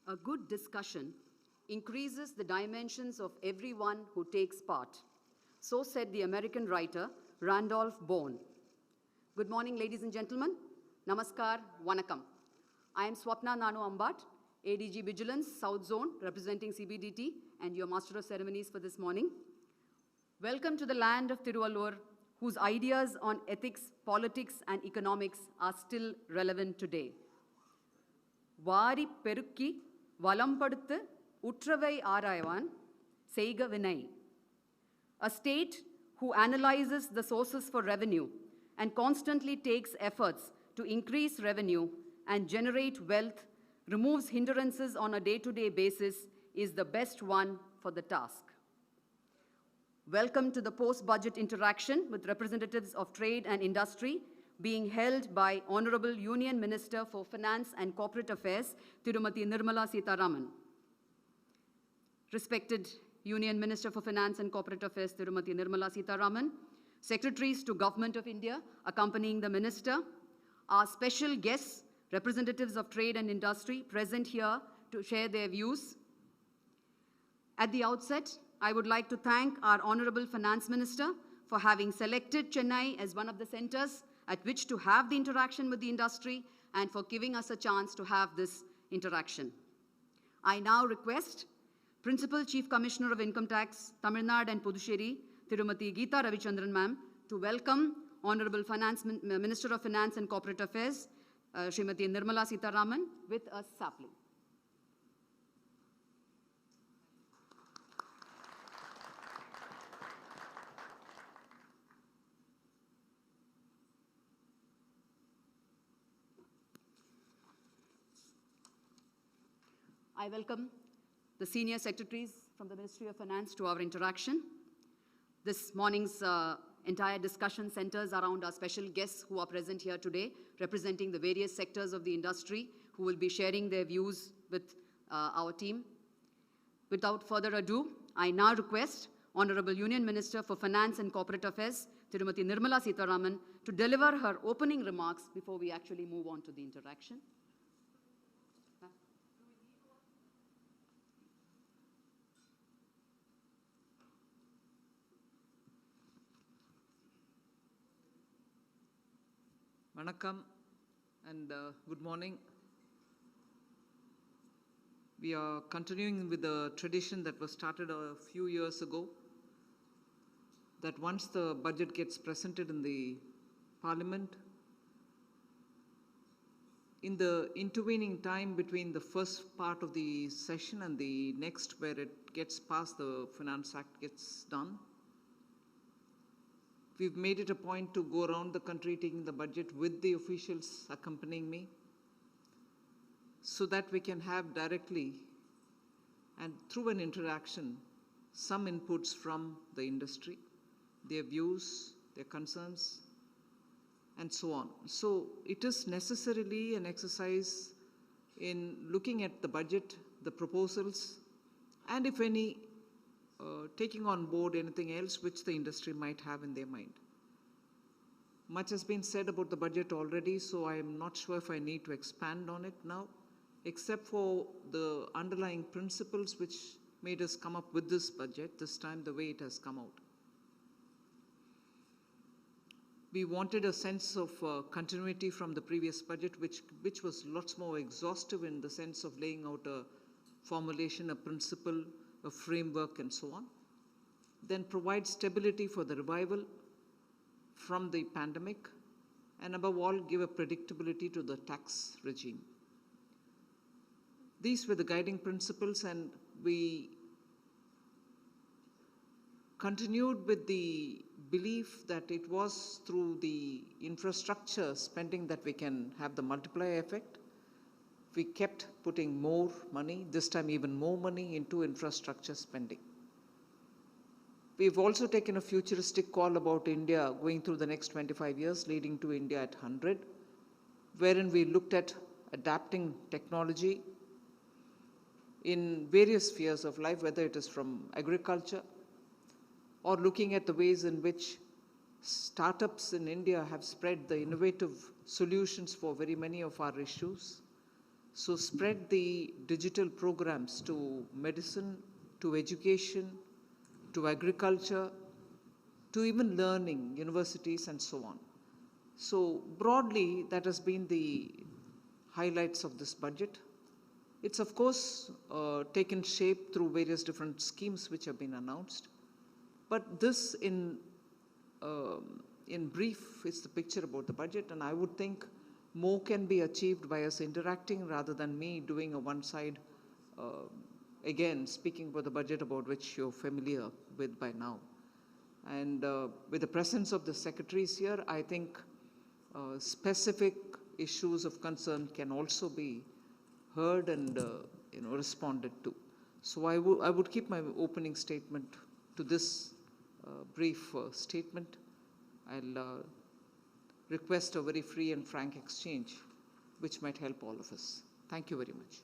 A good discussion increases the dimensions of everyone who takes part. So said the American writer Randolph Bourne. Good morning, ladies and gentlemen. Namaskar, Vanakkam. I am Swapna Nanu Ambat, ADG Vigilance, South Zone, representing CBDT, and your Master of Ceremonies for this morning. Welcome to the land of Tiruvallur, whose ideas on ethics, politics, and economics are still relevant today. Vari perukki valampaduthu utravai aaraivan seiga vinai. A state who analyzes the sources for revenue and constantly takes efforts to increase revenue and generate wealth, removes hindrances on a day-to-day basis, is the best one for the task. Welcome to the post-budget interaction with representatives of trade and industry being held by Honorable Union Minister for Finance and Corporate Affairs, Tirumati Nirmala Sitharaman. Respected Union Minister for Finance and Corporate Affairs, Tirumati Nirmala Sitharaman, Secretaries to Government of India accompanying the Minister, our special guests, representatives of trade and industry present here to share their views. At the outset, I would like to thank our Honorable Finance Minister for having selected Chennai as one of the centers at which to have the interaction with the industry and for giving us a chance to have this interaction. I now request Principal Chief Commissioner of Income Tax, Tamil Nadu and Puducherry, Tirumati Geeta Ravichandran ma'am, to welcome Honorable Minister of Finance and Corporate Affairs, Srimati Nirmala Sitharaman, with a sapling. I welcome the senior secretaries from the Ministry of Finance to our interaction. This morning's entire discussion centers around our special guests who are present here today, representing the various sectors of the industry, who will be sharing their views with our team. Without further ado, I now request Honorable Union Minister for Finance and Corporate Affairs, Tirumati Nirmala Sitharaman, to deliver her opening remarks before we actually move on to the interaction. Vanakkam and good morning. We are continuing with the tradition that was started a few years ago, that once the budget gets presented in the Parliament, in the intervening time between the first part of the session and the next, where it gets passed, the Finance Act gets done, we've made it a point to go around the country taking the budget with the officials accompanying me, so that we can have directly and through an interaction some inputs from the industry, their views, their concerns, and so on. So it is necessarily an exercise in looking at the budget, the proposals, and if any, taking on board anything else which the industry might have in their mind. Much has been said about the budget already, so I am not sure if I need to expand on it now, except for the underlying principles which made us come up with this budget, this time the way it has come out. We wanted a sense of continuity from the previous budget, which was lots more exhaustive in the sense of laying out a formulation, a principle, a framework, and so on. Then provide stability for the revival from the pandemic, and above all, give a predictability to the tax regime. These were the guiding principles, and we continued with the belief that it was through the infrastructure spending that we can have the multiplier effect. We kept putting more money, this time even more money, into infrastructure spending. We've also taken a futuristic call about India going through the next 25 years, leading to India at 100, wherein we looked at adapting technology in various spheres of life, whether it is from agriculture or looking at the ways in which startups in India have spread the innovative solutions for very many of our issues, So spread the digital programs to medicine, to education, to agriculture, to even learning, universities and so on. So broadly, that has been the highlights of this budget. It's of course taken shape through various different schemes which have been announced. But this in brief is the picture about the budget, and I would think more can be achieved by us interacting rather than me doing a one-side, again, speaking about the budget about which you're familiar with by now. And with the presence of the secretaries here, I think specific issues of concern can also be heard and responded to. So I would keep my opening statement to this brief statement. I'll request a very free and frank exchange, which might help all of us. Thank you very much.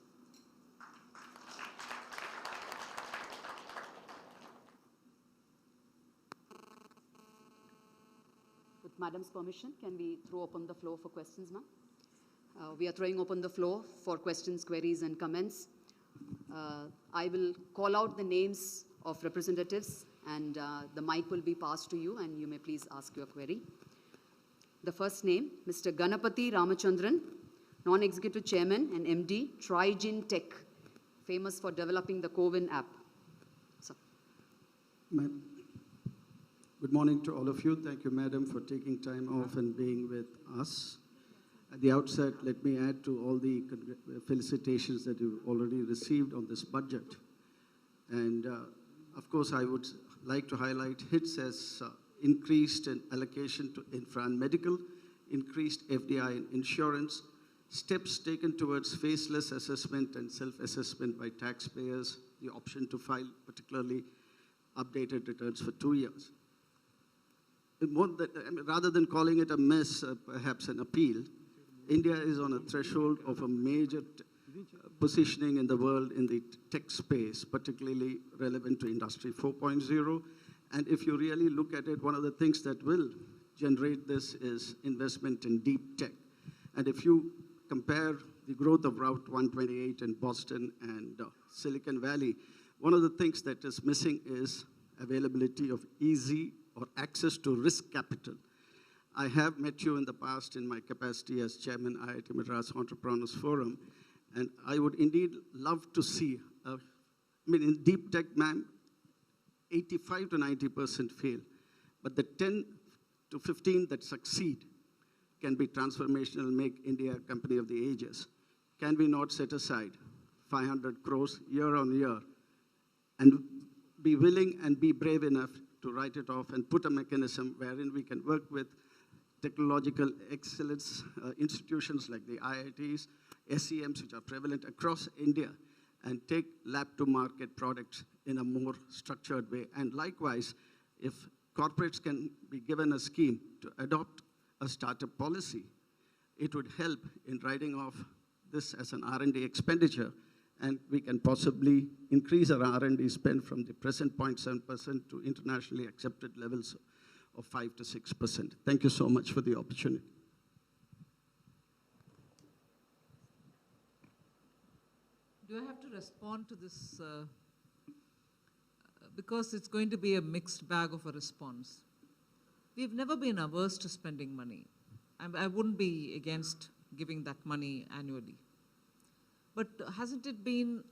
With Madam's permission, can we throw open the floor for questions, ma'am? We are throwing open the floor for questions, queries, and comments. I will call out the names of representatives, and the mic will be passed to you, and you may please ask your query. The first name, Mr. Ganapati Ramachandran, Non-Executive Chairman and MD, Trigin Tech, famous for developing the CoWIN app. So. Good morning to all of you. Thank you, Madam, for taking time off and being with us. At the outset, let me add to all the felicitations that you've already received on this budget. And of course, I would like to highlight HITS as increased in allocation to infra and medical, increased FDI in insurance, steps taken towards faceless assessment and self-assessment by taxpayers, the option to file particularly updated returns for 2 years. Rather than calling it a mess, perhaps an appeal, India is on a threshold of a major positioning in the world in the tech space, particularly relevant to Industry 4.0. And if you really look at it, one of the things that will generate this is investment in deep tech. And if you compare the growth of Route 128 in Boston and Silicon Valley, one of the things that is missing is availability of easy or access to risk capital. I have met you in the past in my capacity as Chairman IIT Madras Entrepreneurs Forum, and I would indeed love to see, in deep tech, ma'am, 85 to 90% fail, but the 10 to 15 that succeed can be transformational, make India a company of the ages. Can we not set aside 500 crores year on year and be willing and be brave enough to write it off and put a mechanism wherein we can work with technological excellence institutions like the IITs, SEMs, which are prevalent across India, and take lab-to-market products in a more structured way. And likewise, if corporates can be given a scheme to adopt a startup policy, it would help in writing off this as an R&D expenditure, and we can possibly increase our R&D spend from the present 0.7% to internationally accepted levels of 5 to 6%. Thank you so much for the opportunity. Do I have to respond to this? Because it's going to be a mixed bag of a response. We've never been averse to spending money. I wouldn't be against giving that money annually. But hasn't it been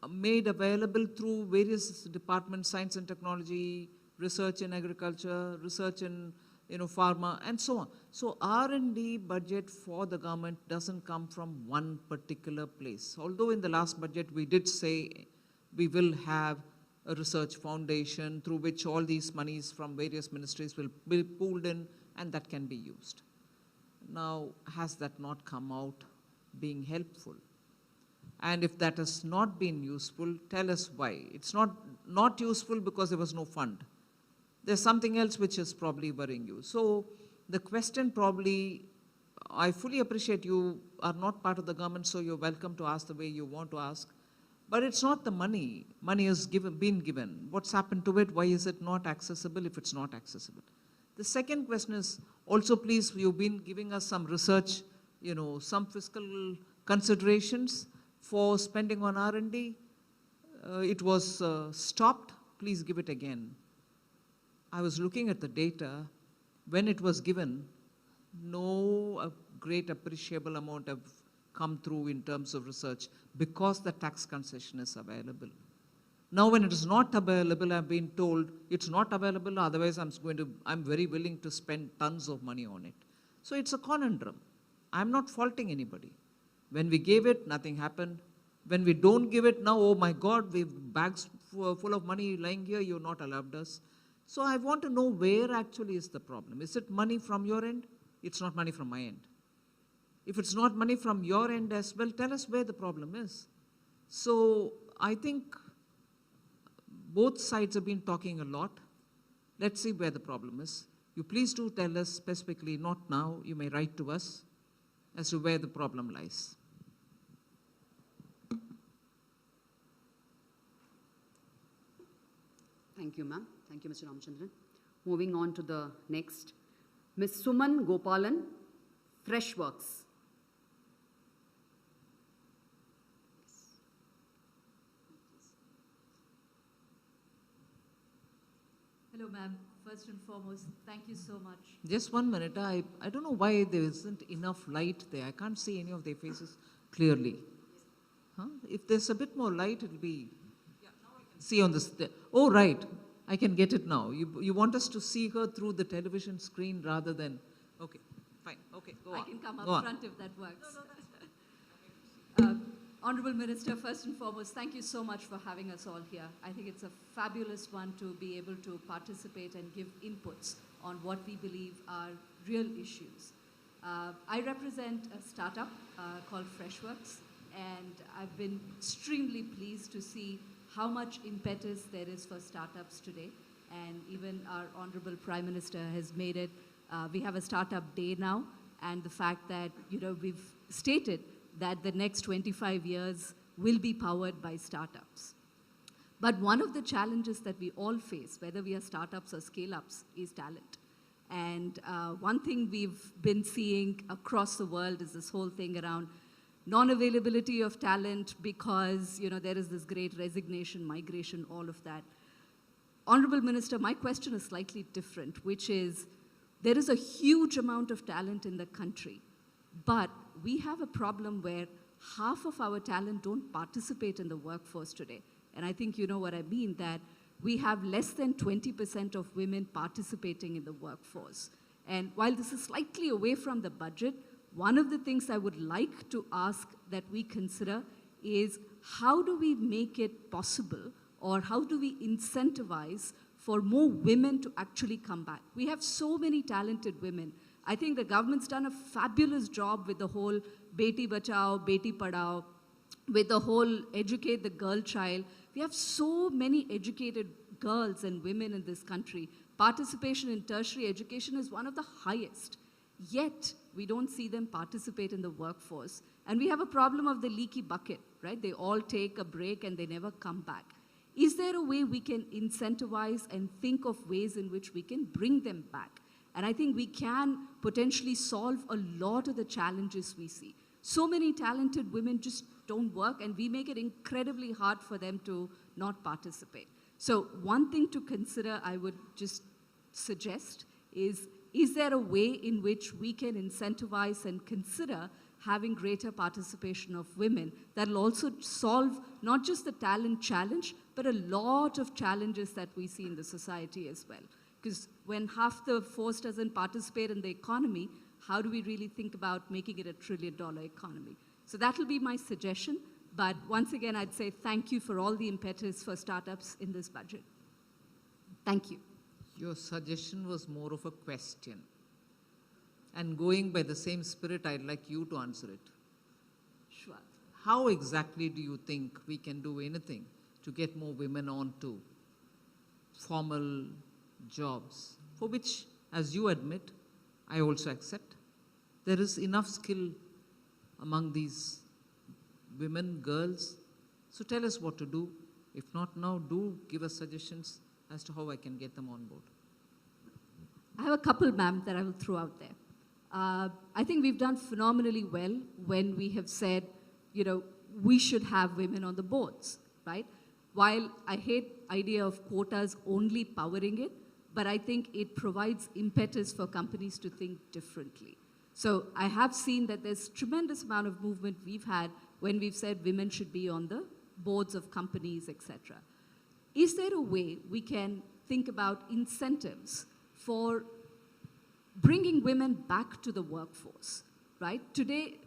made available through various departments, science and technology, research in agriculture, research in pharma, and so on? So R&D budget for the government doesn't come from one particular place. Although in the last budget we did say we will have a research foundation through which all these monies from various ministries will be pooled in and that can be used. Now, has that not come out being helpful? And if that has not been useful, tell us why. It's not useful because there was no fund. There's something else which is probably worrying you. So the question probably, I fully appreciate you are not part of the government, so you're welcome to ask the way you want to ask. But it's not the money. Money has been given. What's happened to it? Why is it not accessible if it's not accessible? The second question is, also please, you've been giving us some research, some fiscal considerations for spending on R&D. It was stopped. Please give it again. I was looking at the data. When it was given, no great appreciable amount have come through in terms of research because the tax concession is available. Now when it is not available, I've been told it's not available, otherwise I'm very willing to spend tons of money on it. So it's a conundrum. I'm not faulting anybody. When we gave it, nothing happened. When we don't give it now, oh my God, we've bags full of money lying here, you're not allowed us. So I want to know where actually is the problem. Is it money from your end? It's not money from my end. If it's not money from your end as well, tell us where the problem is. So I think both sides have been talking a lot. Let's see where the problem is. You please do tell us specifically, not now, you may write to us as to where the problem lies. Thank you, ma'am. Thank you, Mr. Ramachandran. Moving on to the next. Ms. Suman Gopalan, Freshworks. Hello, ma'am. First and foremost, thank you so much. Just 1 minute. I don't know why there isn't enough light there. I can't see any of their faces clearly. Huh? If there's a bit more light, it'll be... Yeah, now I can see on this... Oh, right. I can get it now. You want us to see her through the television screen rather than... Okay, fine. Okay, go on. I can come Go up on. front if that works. No, that's Honorable Minister, first and foremost, thank you so much for having us all here. I think it's a fabulous one to be able to participate and give inputs on what we believe are real issues. I represent a startup called Freshworks, and I've been extremely pleased to see how much impetus there is for startups today. And even our Honorable Prime Minister has made it, we have a startup day now, and the fact that, we've stated that the next 25 years will be powered by startups. But one of the challenges that we all face, whether we are startups or scale-ups, is talent. And one thing we've been seeing across the world is this whole thing around non-availability of talent because, there is this great resignation, migration, all of that. Honorable Minister, my question is slightly different, which is, there is a huge amount of talent in the country, but we have a problem where half of our talent don't participate in the workforce today. And I think you know what I mean, that we have less than 20% of women participating in the workforce. And while this is slightly away from the budget, one of the things I would like to ask that we consider is how do we make it possible, or how do we incentivize for more women to actually come back? We have so many talented women. I think the government's done a fabulous job with the whole Beti Bachao, Beti Padhao, with the whole educate the girl child. We have so many educated girls and women in this country. Participation in tertiary education is one of the highest. Yet, we don't see them participate in the workforce. And we have a problem of the leaky bucket, right? They all take a break and they never come back. Is there a way we can incentivize and think of ways in which we can bring them back? And I think we can potentially solve a lot of the challenges we see. So many talented women just don't work, and we make it incredibly hard for them to not participate. So one thing to consider, I would just suggest, is there a way in which we can incentivize and consider having greater participation of women that will also solve not just the talent challenge, but a lot of challenges that we see in the society as well. Because when half the force doesn't participate in the economy, how do we really think about making it a $1 trillion economy? So that will be my suggestion. But once again, I'd say thank you for all the impetus for startups in this budget. Thank you. Your suggestion was more of a question. And going by the same spirit, I'd like you to answer it. Sure. How exactly do you think we can do anything to get more women onto formal jobs, for which, as you admit, I also accept, there is enough skill among these women, girls. So tell us what to do. If not now, do give us suggestions as to how I can get them on board. I have a couple, ma'am, that I will throw out there. I think we've done phenomenally well when we have said we should have women on the boards, right? While I hate idea of quotas only powering it, but I think it provides impetus for companies to think differently. So I have seen that there's tremendous amount of movement we've had when we've said women should be on the boards of companies, etc. Is there a way we can think about incentives for bringing women back to the workforce, right? Today,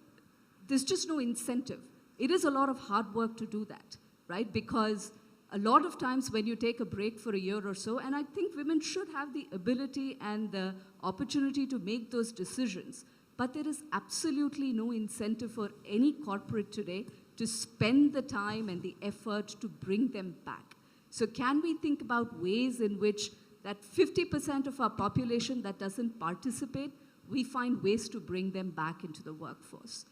there's just no incentive. It is a lot of hard work to do that, right? Because a lot of times when you take a break for a year or so, and I think women should have the ability and the opportunity to make those decisions, but there is absolutely no incentive for any corporate today to spend the time and the effort to bring them back. So can we think about ways in which that 50% of our population that doesn't participate, we find ways to bring them back into the workforce?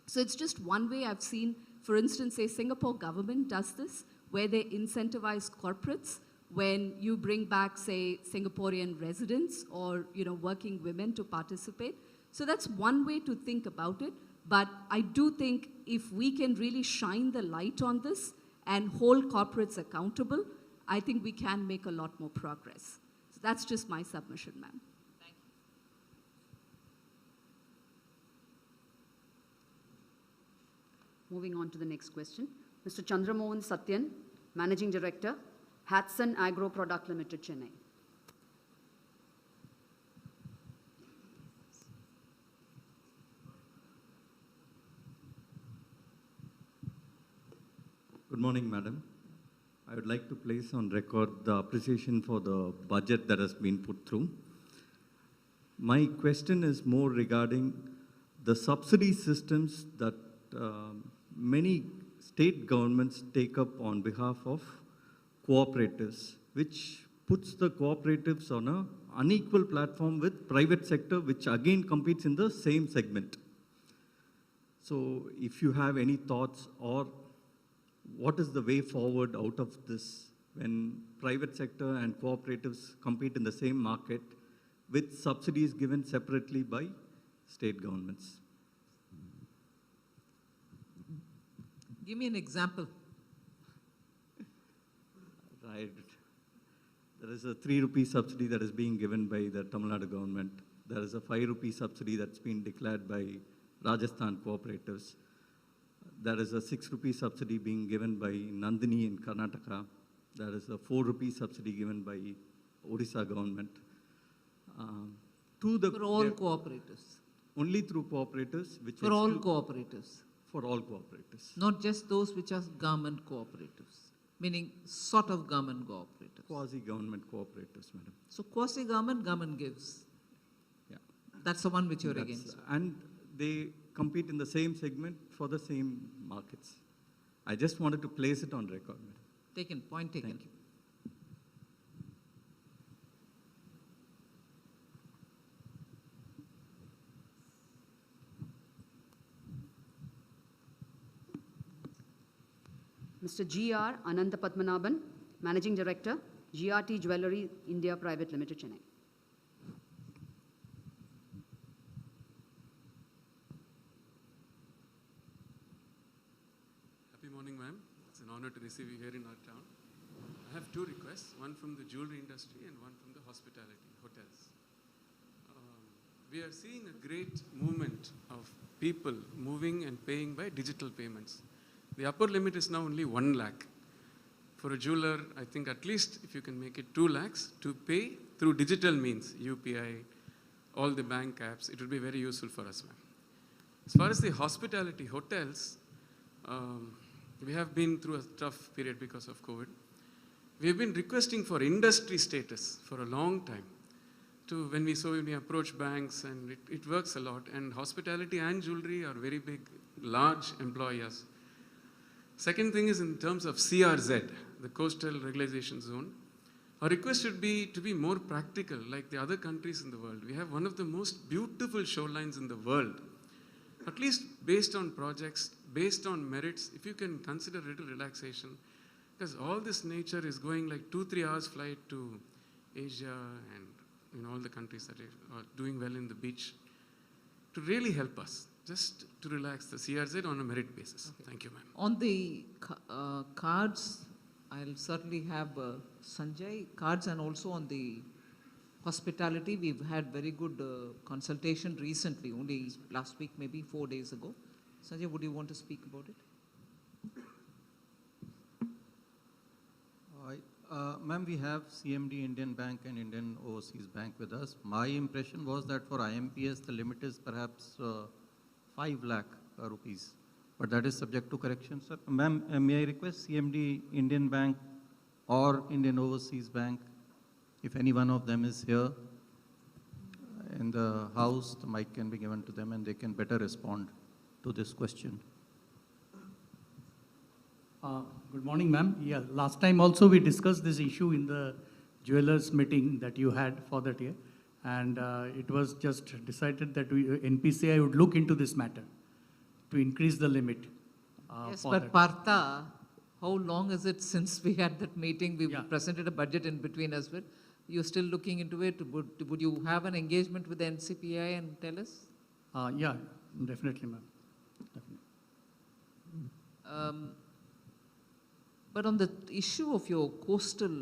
So it's just one way I've seen, for instance, say Singapore government does this, where they incentivize corporates when you bring back, say, Singaporean residents or working women to participate. So that's one way to think about it. But I do think if we can really shine the light on this and hold corporates accountable, I think we can make a lot more progress. So that's just my submission, ma'am. Thank you. Moving on to the next question. Mr. Chandramohan Satyan, Managing Director, Hatson Agro Product Limited, Chennai. Good morning, Madam. I would like to place on record the appreciation for the budget that has been put through. My question is more regarding the subsidy systems that many state governments take up on behalf of cooperatives, which puts the cooperatives on an unequal platform with private sector, which again competes in the same segment. So if you have any thoughts, or what is the way forward out of this when private sector and cooperatives compete in the same market with subsidies given separately by state governments? Give me an example. Right. There is a 3 rupee subsidy that is being given by the Tamil Nadu government. There is a 5 rupee subsidy that's been declared by Rajasthan cooperatives. There is a 6 rupee subsidy being given by Nandini in Karnataka. There is a 4 rupee subsidy given by Odisha government. For all cooperatives. Only through cooperatives. Which For all cooperatives. For all cooperatives. Not just those which are government cooperatives, meaning sort of government cooperatives. Quasi-government cooperatives, madam. So quasi-government, government gives. Yeah. That's the one which you're against. And they compete in the same segment for the same markets. I just wanted to place it on record, madam. Taken, point taken. Thank you. Mr. G.R. Ananta Padmanabhan, Managing Director, GRT Jewellery India Private Limited, Chennai. Happy morning, ma'am. It's an honor to receive you here in our town. I have two requests, one from the jewelry industry and one from the hospitality, hotels. We are seeing a great movement of people moving and paying by digital payments. The upper limit is now only 1 lakh. For a jeweler, I think at least if you can make it 2 lakhs to pay through digital means, UPI, all the bank apps, it will be very useful for us, ma'am. As far as the hospitality hotels, we have been through a tough period because of COVID. We have been requesting for industry status for a long time. When we approach banks, and it works a lot. And hospitality and jewelry are very big, large employers. Second thing is in terms of CRZ, the Coastal Regularization Zone. Our request should be to be more practical, like the other countries in the world. We have one of the most beautiful shorelines in the world. At least based on projects, based on merits, if you can consider a little relaxation, because all this nature is going like 2-3 hours flight to Asia and all the countries that are doing well in the beach. to really help us, just to relax the CRZ on a merit basis. Okay. Thank you, ma'am. On the cards, I'll certainly have Sanjay, cards, and also on the hospitality, we've had very good consultation recently, only last week, maybe 4 days ago. Sanjay, would you want to speak about it? Ma'am, we have CMD Indian Bank and Indian Overseas Bank with us. My impression was that for IMPS, the limit is perhaps 5 lakh rupees, but that is subject to correction, sir. Ma'am, may I request CMD Indian Bank or Indian Overseas Bank, if any one of them is here in the house, the mic can be given to them and they can better respond to this question. Good morning, ma'am. Yeah, last time also we discussed this issue in the jewelers meeting that you had for that year. And it was just decided that NPCI would look into this matter to increase the limit. Yes, for but that. Partha, how long is it since we had that meeting? We Yeah. presented a budget in between as well. You're still looking into it? Would you have an engagement with the NCPI and tell us? Yeah, definitely, ma'am. Definitely. But on the issue of your coastal,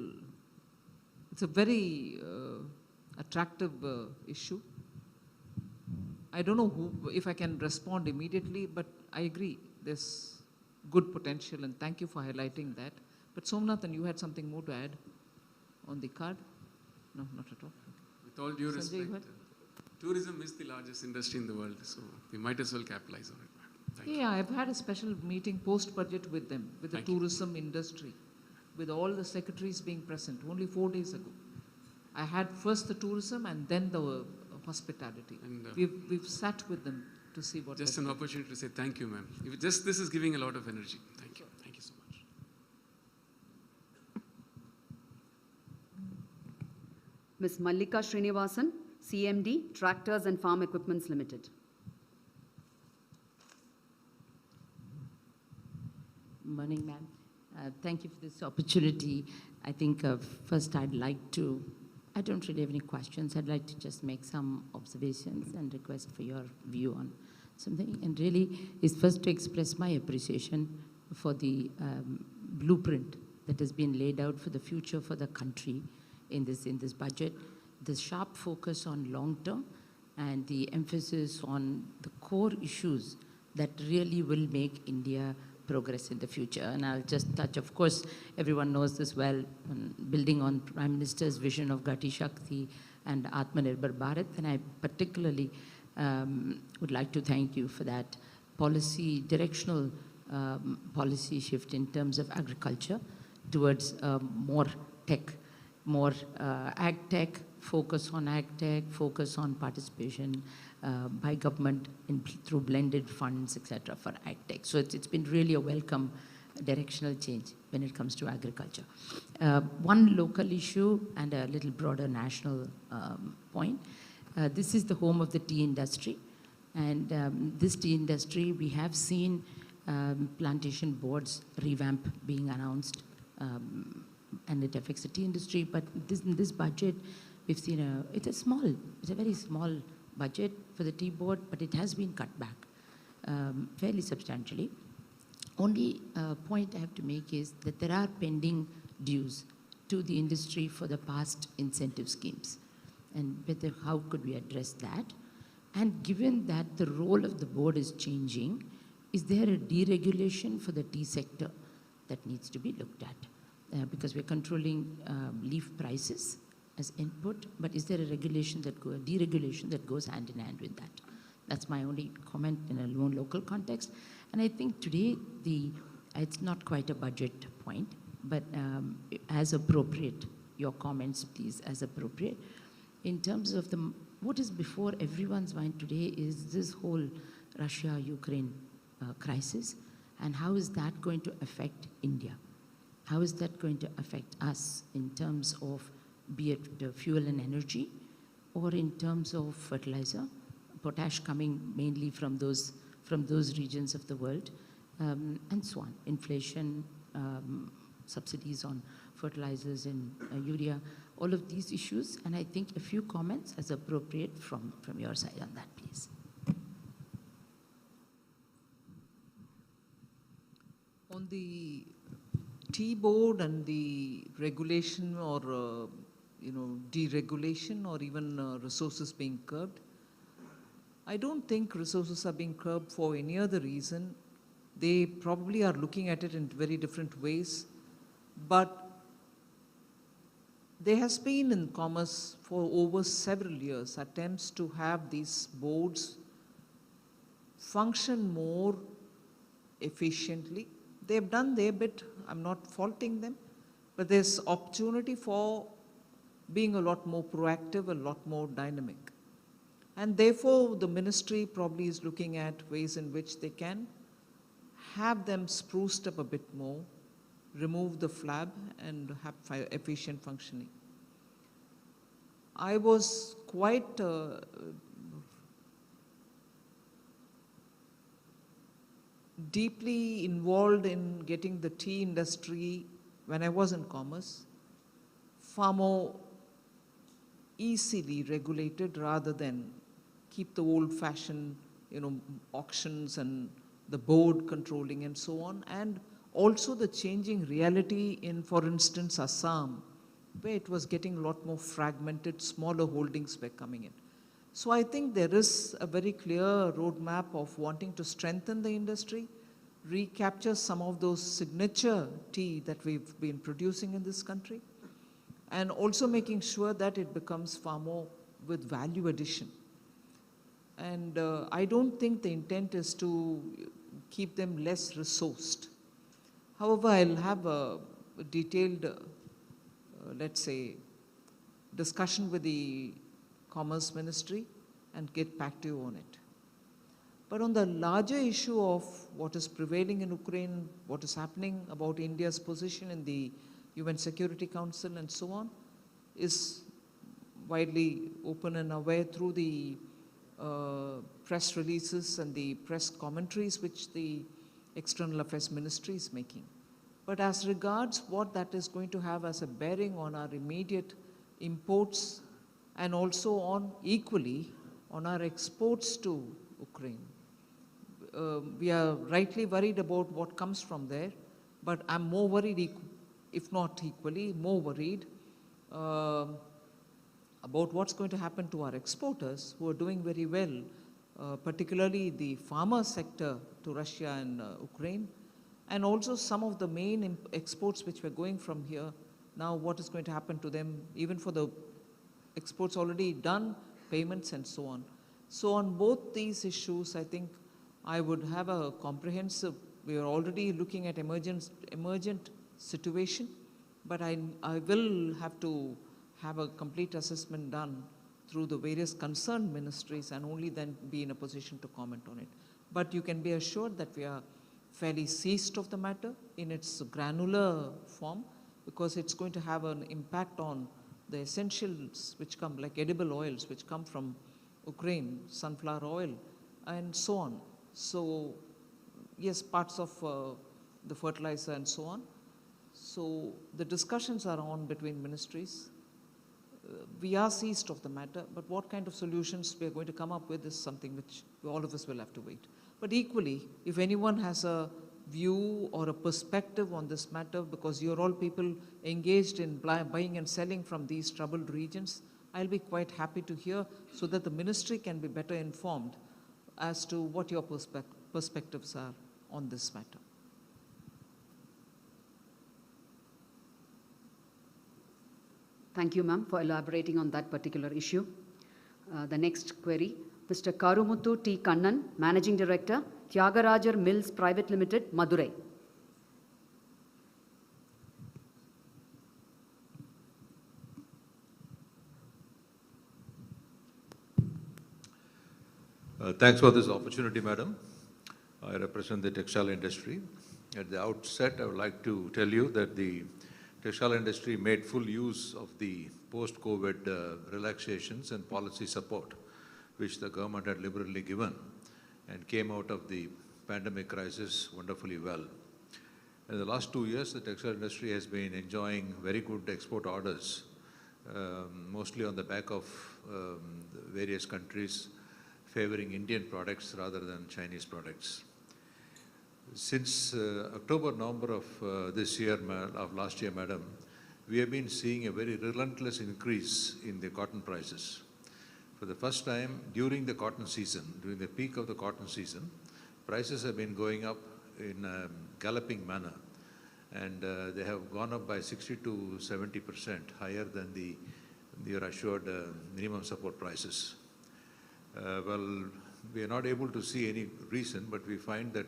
it's a very attractive issue. I don't know if I can respond immediately, but I agree there's good potential, and thank you for highlighting that. But Somnathan, you had something more to add on the card? No, not at all. With all due Sanjay, you respect, tourism is the largest industry in the world, so we might as well capitalize on it. Thank you. Yeah, I've had a special meeting post-budget with them, with the Thank you. tourism industry, with all the secretaries being present, only 4 days ago. I had first the tourism and then the hospitality. And, We've sat with them to see what. Just an opportunity to say thank you, ma'am. This is giving a lot of energy. Thank you. Thank you so much. Ms. Mallika Srinivasan, CMD, Tractors and Farm Equipments Limited. Morning, ma'am. Thank you for this opportunity. I think first I'd like to, I don't really have any questions. I'd like to just make some observations and request for your view on something. And really is first to express my appreciation for the blueprint that has been laid out for the future for the country in this budget. The sharp focus on long term and the emphasis on the core issues that really will make India progress in the future. And I'll just touch, of course, everyone knows this well, building on Prime Minister's vision of Gati Shakti and Atmanirbhar Bharat. And I particularly would like to thank you for that policy, directional policy shift in terms of agriculture towards more tech, more ag tech, focus on ag tech, focus on participation by government through blended funds, etc. for ag tech. So it's been really a welcome directional change when it comes to agriculture. One local issue and a little broader national point. This is the home of the tea industry. And this tea industry, we have seen plantation boards revamp being announced, and it affects the tea industry. But in this budget, we've seen it's a very small budget for the tea board, but it has been cut back fairly substantially. Only point I have to make is that there are pending dues to the industry for the past incentive schemes. And how could we address that? And given that the role of the board is changing, is there a deregulation for the tea sector that needs to be looked at? Because we're controlling leaf prices as input, but is there a deregulation that goes hand in hand with that? That's my only comment in a more local context. And I think today, it's not quite a budget point, but as appropriate, your comments, please, as appropriate. In terms of what is before everyone's mind today is this whole Russia-Ukraine crisis, and how is that going to affect India? How is that going to affect us in terms of, be it fuel and energy, or in terms of fertilizer, potash coming mainly from those regions of the world, and so on. Inflation, subsidies on fertilizers and urea, all of these issues. And I think a few comments as appropriate from your side on that, please. the tea board and the regulation or deregulation or even resources being curbed, I don't think resources are being curbed for any other reason. They probably are looking at it in very different ways, but there has been in commerce for over several years attempts to have these boards function more efficiently. They've done their bit, I'm not faulting them, but there's opportunity for being a lot more proactive, a lot more dynamic. And therefore, the ministry probably is looking at ways in which they can have them spruced up a bit more, remove the flab and have efficient functioning. I was quite deeply involved in getting the tea industry when I was in commerce far more easily regulated rather than keep the old-fashioned, auctions and the board controlling and so on, and also the changing reality in, for instance, Assam, where it was getting a lot more fragmented, smaller holdings were coming in. So I think there is a very clear roadmap of wanting to strengthen the industry, recapture some of those signature tea that we've been producing in this country, and also making sure that it becomes far more with value addition. And I don't think the intent is to keep them less resourced. However, I'll have a detailed, let's say, discussion with the Commerce Ministry and get back to you on it. But on the larger issue of what is prevailing in Ukraine, what is happening about India's position in the UN Security Council and so on, is widely open and aware through the press releases and the press commentaries which the External Affairs Ministry is making. But as regards what that is going to have as a bearing on our immediate imports and also on equally on our exports to Ukraine, we are rightly worried about what comes from there, but I'm more worried, if not equally, more worried about what's going to happen to our exporters who are doing very well, particularly the pharma sector to Russia and Ukraine, and also some of the main exports which were going from here. Now what is going to happen to them, even for the exports already done, payments and so on. So on both these issues, I think I would have a comprehensive, we are already looking at emergent situation, but I will have to have a complete assessment done through the various concerned ministries and only then be in a position to comment on it. But you can be assured that we are fairly seized of the matter in its granular form, because it's going to have an impact on the essentials which come, like edible oils, which come from Ukraine, sunflower oil, and so on. So, yes, parts of the fertilizer and so on. So, the discussions are on between ministries. We are seized of the matter, but what kind of solutions we are going to come up with is something which all of us will have to wait. But equally, if anyone has a view or a perspective on this matter, because you're all people engaged in buying and selling from these troubled regions, I'll be quite happy to hear so that the ministry can be better informed as to what your perspectives are on this matter. Thank you, ma'am, for elaborating on that particular issue. The next query, Mr. Karumuthu T. Kannan, Managing Director, Tyagarajar Mills Private Limited, Madurai. Thanks for this opportunity, madam. I represent the textile industry. At the outset, I would like to tell you that the textile industry made full use of the post-COVID relaxations and policy support, which the government had liberally given, and came out of the pandemic crisis wonderfully well. In the last 2 years, the textile industry has been enjoying very good export orders, mostly on the back of various countries favoring Indian products rather than Chinese products. Since October, November of this year, of last year, madam, we have been seeing a very relentless increase in the cotton prices. For the first time during the cotton season, during the peak of the cotton season, prices have been going up in a galloping manner, and they have gone up by 60 to 70% higher than your assured minimum support prices. Well, we are not able to see any reason, but we find that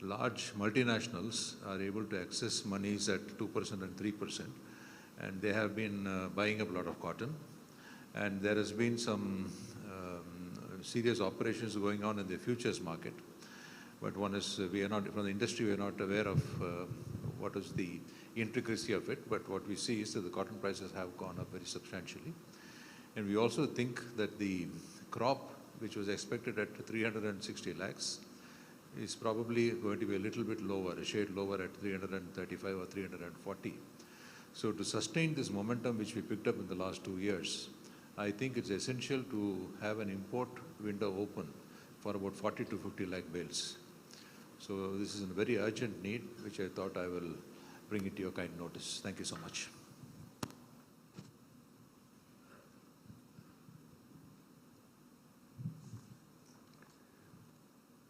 large multinationals are able to access monies at 2% and 3%, and they have been buying up a lot of cotton. And there has been some serious operations going on in the futures market. But one is, we are not, from the industry, we are not aware of what is the intricacy of it, but what we see is that the cotton prices have gone up very substantially. And we also think that the crop, which was expected at 360 lakhs, is probably going to be a little bit lower, a shade lower at 335 or 340. So to sustain this momentum which we picked up in the last 2 years, I think it's essential to have an import window open for about 40 to 50 lakh bales. So this is a very urgent need, which I thought I will bring it to your kind notice. Thank you so much.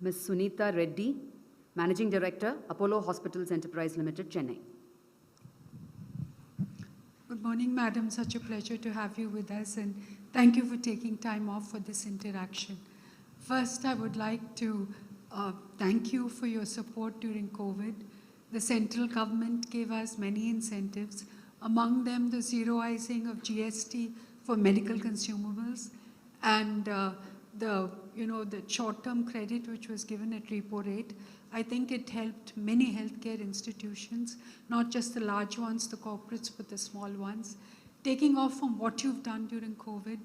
Ms. Sunita Reddy, Managing Director, Apollo Hospitals Enterprise Limited, Chennai. Good morning, Madam. Such a pleasure to have you with us, and thank you for taking time off for this interaction. First, I would like to thank you for your support during COVID. The central government gave us many incentives, among them the zeroizing of GST for medical consumables and the short-term credit which was given at repo rate. I think it helped many healthcare institutions, not just the large ones, the corporates, but the small ones. Taking off from what you've done during COVID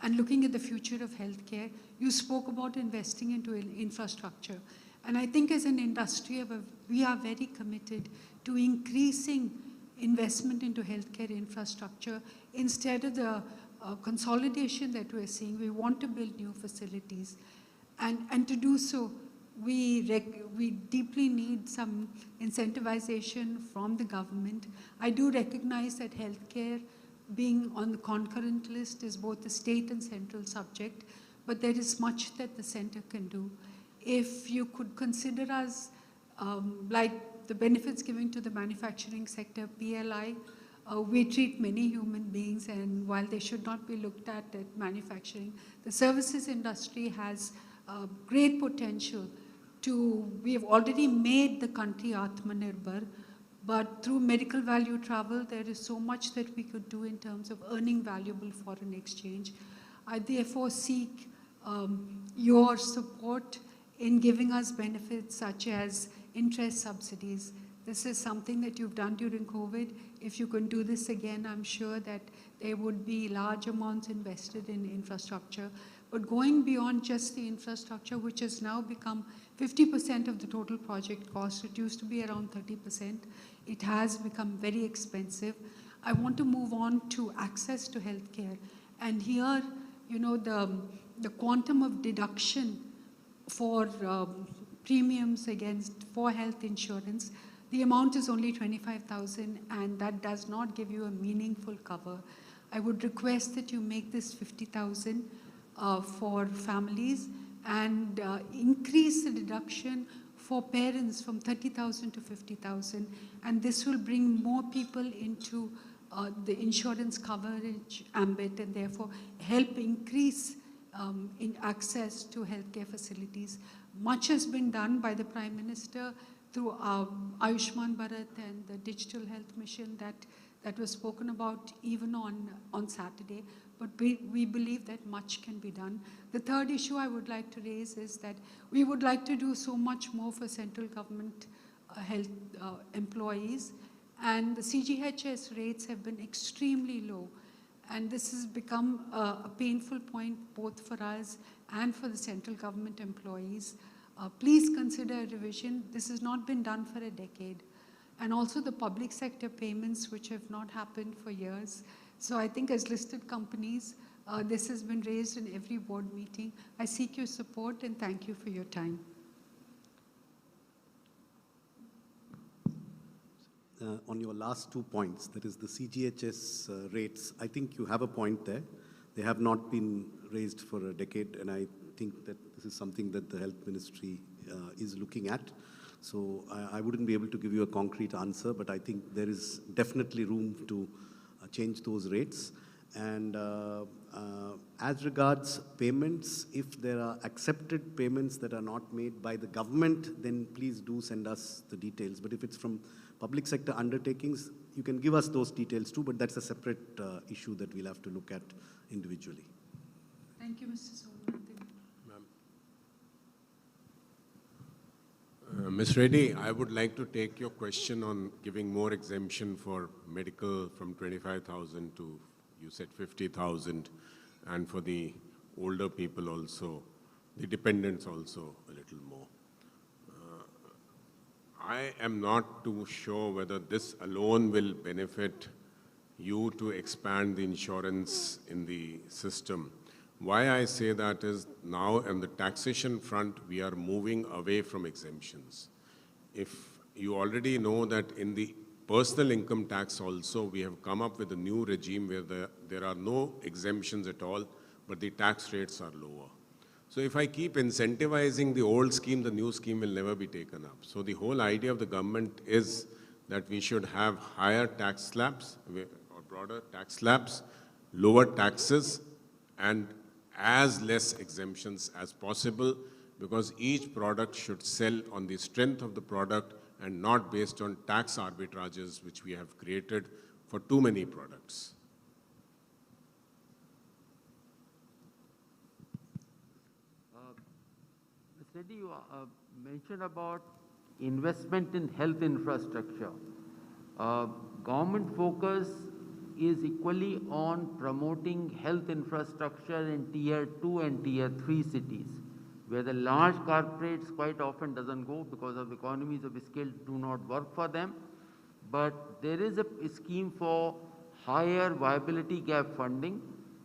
and looking at the future of healthcare, you spoke about investing into infrastructure. And I think as an industry, we are very committed to increasing investment into healthcare infrastructure. Instead of the consolidation that we're seeing, we want to build new facilities. And to do so, we deeply need some incentivization from the government. I do recognize that healthcare being on the concurrent list is both a state and central subject, but there is much that the center can do. If you could consider us like the benefits given to the manufacturing sector, PLI, we treat many human beings, and while they should not be looked at manufacturing, the services industry has great potential we have already made the country Atmanirbhar, but through medical value travel, there is so much that we could do in terms of earning valuable foreign exchange. I therefore seek your support in giving us benefits such as interest subsidies. This is something that you've done during COVID. If you can do this again, I'm sure that there would be large amounts invested in infrastructure. But going beyond just the infrastructure, which has now become 50% of the total project cost, it used to be around 30%. It has become very expensive. I want to move on to access to healthcare. And here, the quantum of deduction for premiums for health insurance, the amount is only 25,000, and that does not give you a meaningful cover. I would request that you make this 50,000 for families and increase the deduction for parents from 30,000 to 50,000, and this will bring more people into the insurance coverage ambit and therefore help increase in access to healthcare facilities. Much has been done by the Prime Minister through Ayushman Bharat and the digital health mission that was spoken about even on Saturday, but we believe that much can be done. The third issue I would like to raise is that we would like to do so much more for central government health employees, and the CGHS rates have been extremely low, and this has become a painful point both for us and for the central government employees. Please consider a revision. This has not been done for a decade. And also the public sector payments, which have not happened for years. So I think as listed companies, this has been raised in every board meeting. I seek your support and thank you for your time. on your last 2 points, that is the CGHS rates. I think you have a point there. They have not been raised for a decade, and I think that this is something that the Health Ministry is looking at. So I wouldn't be able to give you a concrete answer, but I think there is definitely room to change those rates. And as regards payments, if there are accepted payments that are not made by the government, then please do send us the details. But if it's from public sector undertakings, you can give us those details too, but that's a separate issue that we'll have to look at individually. Thank you, Mr. Somanathan. Ms. Reddy, I would like to take your question on giving more exemption for medical from 25,000 to, you said 50,000, and for the older people also, the dependents also a little more. I am not too sure whether this alone will benefit you to expand the insurance in the system. Why I say that is now on the taxation front, we are moving away from exemptions. If you already know that in the personal income tax also, we have come up with a new regime where there are no exemptions at all, but the tax rates are lower. So if I keep incentivizing the old scheme, the new scheme will never be taken up. So the whole idea of the government is that we should have higher tax slabs, or broader tax slabs, lower taxes, and as less exemptions as possible, because each product should sell on the strength of the product and not based on tax arbitrages which we have created for too many products. Ms. Reddy, you mentioned about investment in health infrastructure. Government focus is equally on promoting health infrastructure in Tier 2 and Tier 3 cities, where the large corporates quite often doesn't go because of economies of scale do not work for them. But there is a scheme for higher viability gap funding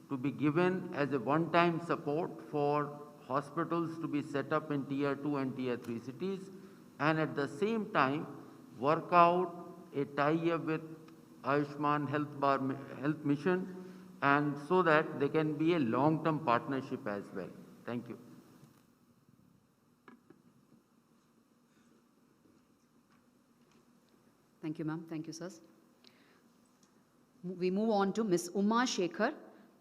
to be given as a one-time support for hospitals to be set up in Tier 2 and Tier 3 cities, and at the same time work out a tie-up with Ayushman Health Mission, and so that there can be a long-term partnership as well. Thank you. Thank you, ma'am. Thank you, sirs. We move on to Ms. Uma Shekhar,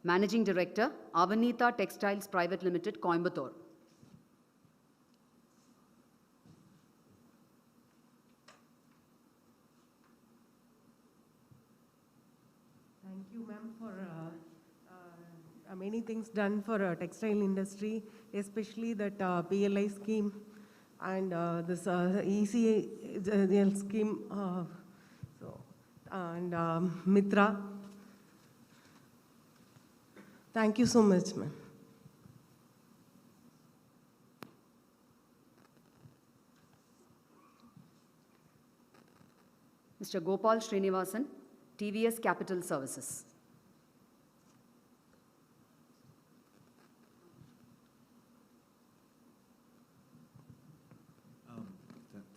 Managing Director, Avanita Textiles Private Limited, Coimbatore. Thank you, ma'am, for many things done for textile industry, especially that PLI scheme and this ECL scheme, and Mitra. Thank you so much, ma'am. Mr. Gopal Srinivasan, TVS Capital Services.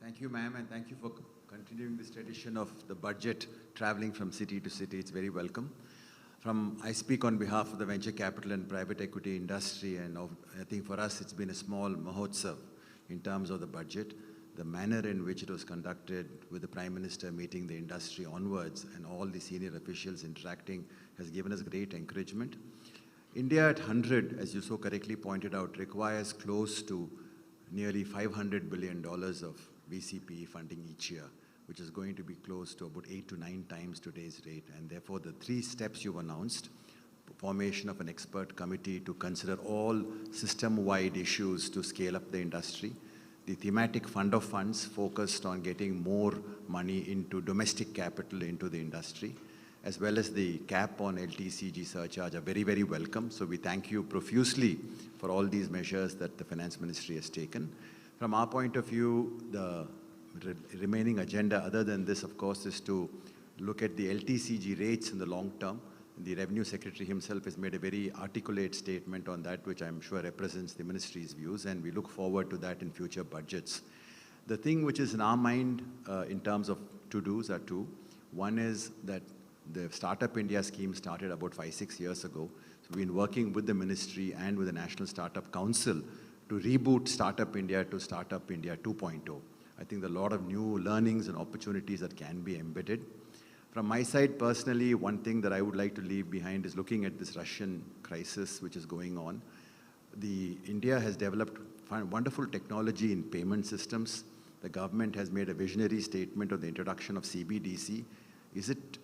Thank you, ma'am, and thank you for continuing this tradition of the budget traveling from city to city. It's very welcome. I speak on behalf of the venture capital and private equity industry, and I think for us it's been a small mahotsav in terms of the budget. The manner in which it was conducted, with the Prime Minister meeting the industry onwards and all the senior officials interacting, has given us great encouragement. India at 100, as you so correctly pointed out, requires close to nearly $500 billion of VCPE funding each year, which is going to be close to about 8 to 9 times today's rate. And therefore, the 3 steps you've announced, formation of an expert committee to consider all system-wide issues to scale up the industry, the thematic fund of funds focused on getting more money into domestic capital into the industry, as well as the cap on LTCG surcharge are very, very welcome. So we thank you profusely for all these measures that the Finance Ministry has taken. From our point of view, the remaining agenda other than this, of course, is to look at the LTCG rates in the long term. The Revenue Secretary himself has made a very articulate statement on that, which I'm sure represents the Ministry's views, and we look forward to that in future budgets. The thing which is in our mind in terms of to-dos are two. One is that the Startup India scheme started about 5-6 years ago. So we've been working with the ministry and with the National Startup Council to reboot Startup India to Startup India 2.0. I think there are a lot of new learnings and opportunities that can be embedded. From my side personally, one thing that I would like to leave behind is looking at this Russian crisis which is going on. India has developed wonderful technology in payment systems. The government has made a visionary statement of the introduction of CBDC. Is it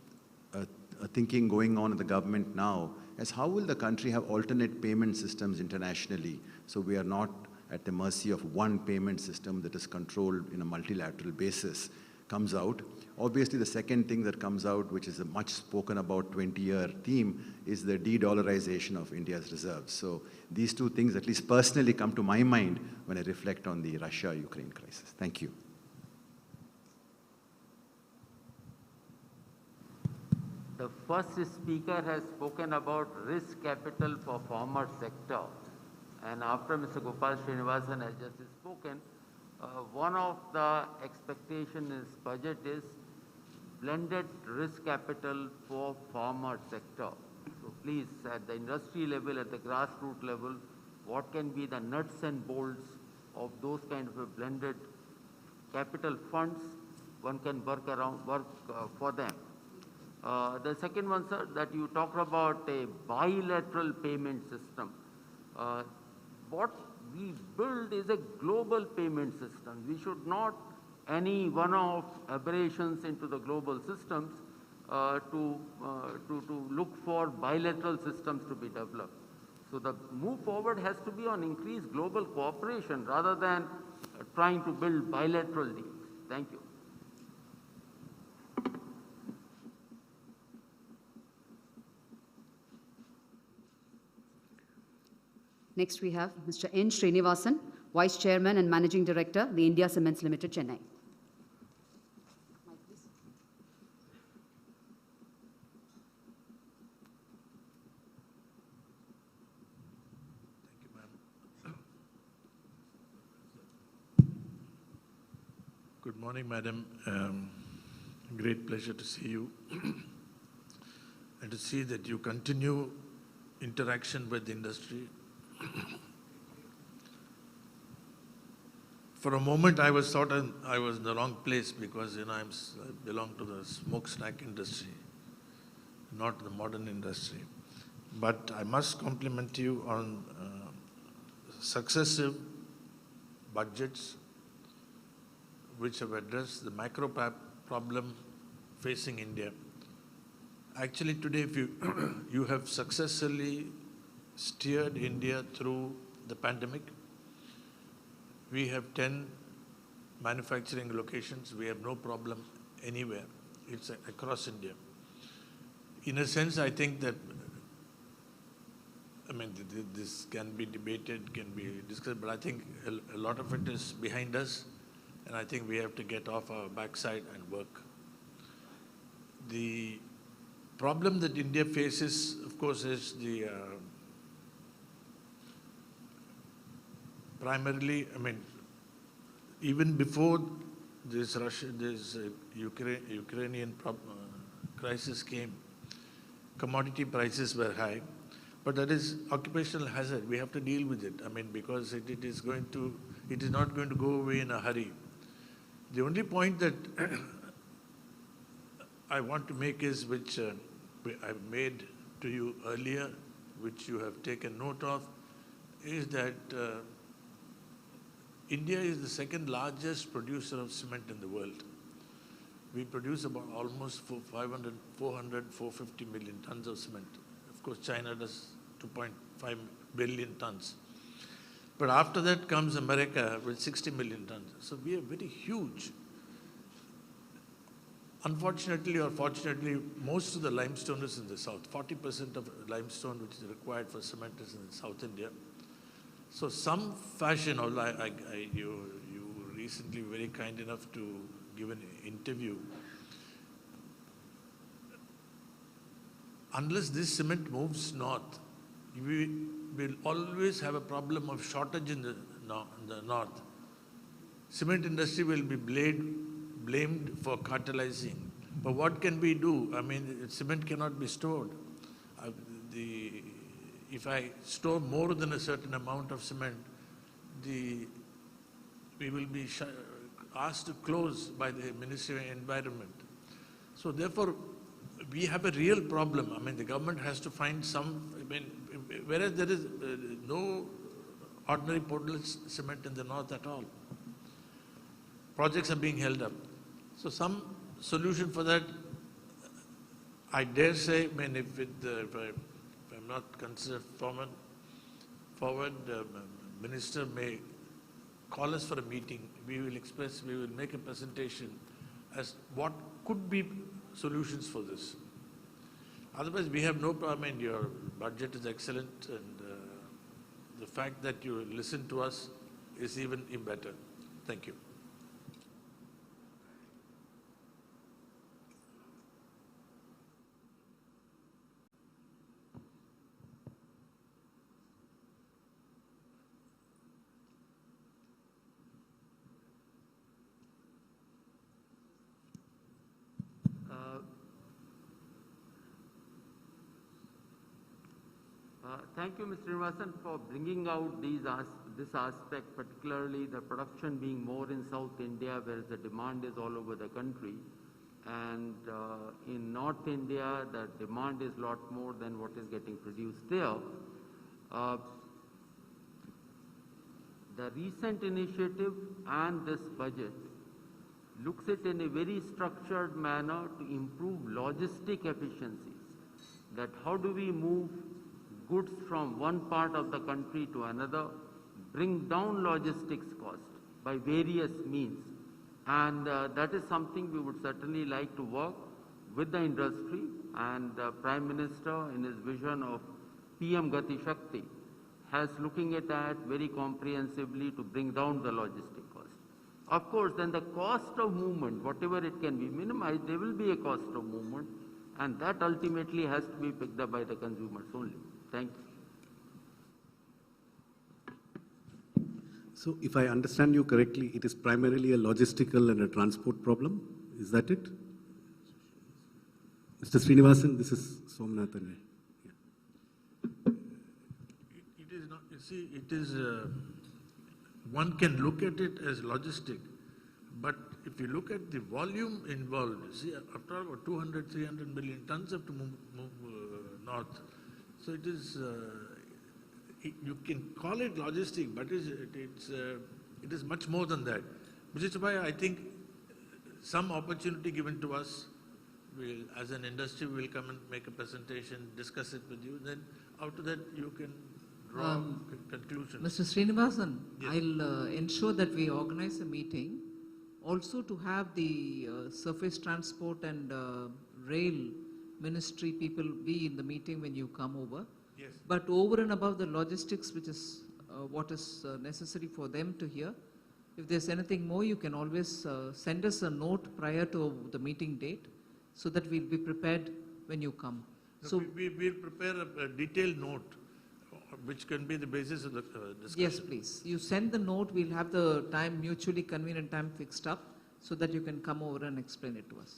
a thinking going on in the government now as how will the country have alternate payment systems internationally so we are not at the mercy of one payment system that is controlled in a multilateral basis comes out. Obviously, the second thing that comes out, which is a much spoken about 20-year theme, is the de-dollarization of India's reserves. So these two things, at least personally, come to my mind when I reflect on the Russia-Ukraine crisis. Thank you. The first speaker has spoken about risk capital for farmer sector. And after Mr. Gopal Srinivasan has just spoken, one of the expectation in this budget is blended risk capital for farmer sector. So please, at the industry level, at the grassroots level, what can be the nuts and bolts of those kind of a blended capital funds one can work for them. The second one, sir, that you talked about a bilateral payment system. What we build is a global payment system. We should not any one-off aberrations into the global systems to look for bilateral systems to be developed. So the move forward has to be on increased global cooperation rather than trying to build bilateral deals. Thank you. Next we have Mr. N. Srinivasan, Vice Chairman and Managing Director, the India Cements Limited, Chennai. Good morning, Madam. Great pleasure to see you and to see that you continue interaction with the industry. For a moment, I was thought I was in the wrong place because I belong to the smokestack industry, not the modern industry. But I must compliment you on successive budgets which have addressed the macro problem facing India. Actually, today, if you have successfully steered India through the pandemic. We have 10 manufacturing locations. We have no problem anywhere. It's across India. In a sense, I think that, this can be debated, can be discussed, but I think a lot of it is behind us, and I think we have to get off our backside and work. The problem that India faces, of course, is the primarily, even before this Ukrainian crisis came, commodity prices were high, but that is occupational hazard. We have to deal with it. Because it is not going to go away in a hurry. The only point that I want to make is, which I made to you earlier, which you have taken note of, is that India is the second largest producer of cement in the world. We produce about almost 400, 450 million tons of cement. Of course, China does 2.5 billion tons. But after that comes America with 60 million tons. So we are very huge. Unfortunately or fortunately, most of the limestone is in the south. 40% of limestone which is required for cement is in South India. So some fashion, you recently were very kind enough to give an interview. Unless this cement moves north, we will always have a problem of shortage in the north. Cement industry will be blamed for cartelizing. But what can we do? I mean, cement cannot be stored. If I store more than a certain amount of cement, we will be asked to close by the Ministry of Environment. So therefore, we have a real problem. I mean, the government has to find some, I mean, whereas there is no ordinary portable cement in the north at all. Projects are being held up. So some solution for that, I dare say, I mean, if I'm not considered forward, Minister may call us for a meeting. We will make a presentation as what could be solutions for this. Otherwise, we have no problem. I mean, your budget is excellent, and the fact that you listen to us is even better. Thank you. Thank you, Mr. Nirmala, for bringing out this aspect, particularly the production being more in South India, whereas the demand is all over the country. And in North India, the demand is a lot more than what is getting produced there. The recent initiative and this budget looks at in a very structured manner to improve logistic efficiencies. That how do we move goods from one part of the country to another, bring down logistics cost by various means. And that is something we would certainly like to work with the industry, and the Prime Minister in his vision of PM Gati Shakti has looking at that very comprehensively to bring down the logistic cost. Of course, then the cost of movement, whatever it can be minimized, there will be a cost of movement, and that ultimately has to be picked up by the consumers only. Thank you. So if I understand you correctly, it is primarily a logistical and a transport problem. Is that it? Mr. Srinivasan, this is Somnathan. It is not, you see, it is, one can look at it as logistic, but if you look at the volume involved, see, after all, about 200, 300 million tons have to move north. So it is, you can call it logistic, but it is much more than that. Which is why I think some opportunity given to us, as an industry, we will come and make a presentation, discuss it with you. Then out of that, you can draw conclusions. Mr. Srinivasan, Yes. I'll ensure that we organize a meeting also to have the surface transport and rail ministry people be in the meeting when you come over. Yes. But over and above the logistics, which is what is necessary for them to hear, if there's anything more, you can always send us a note prior to the meeting date so that we'll be prepared when you come. So we'll prepare a detailed note which can be the basis of the discussion. Yes, please. You send the note, we'll have the time, mutually convenient time fixed up so that you can come over and explain it to us.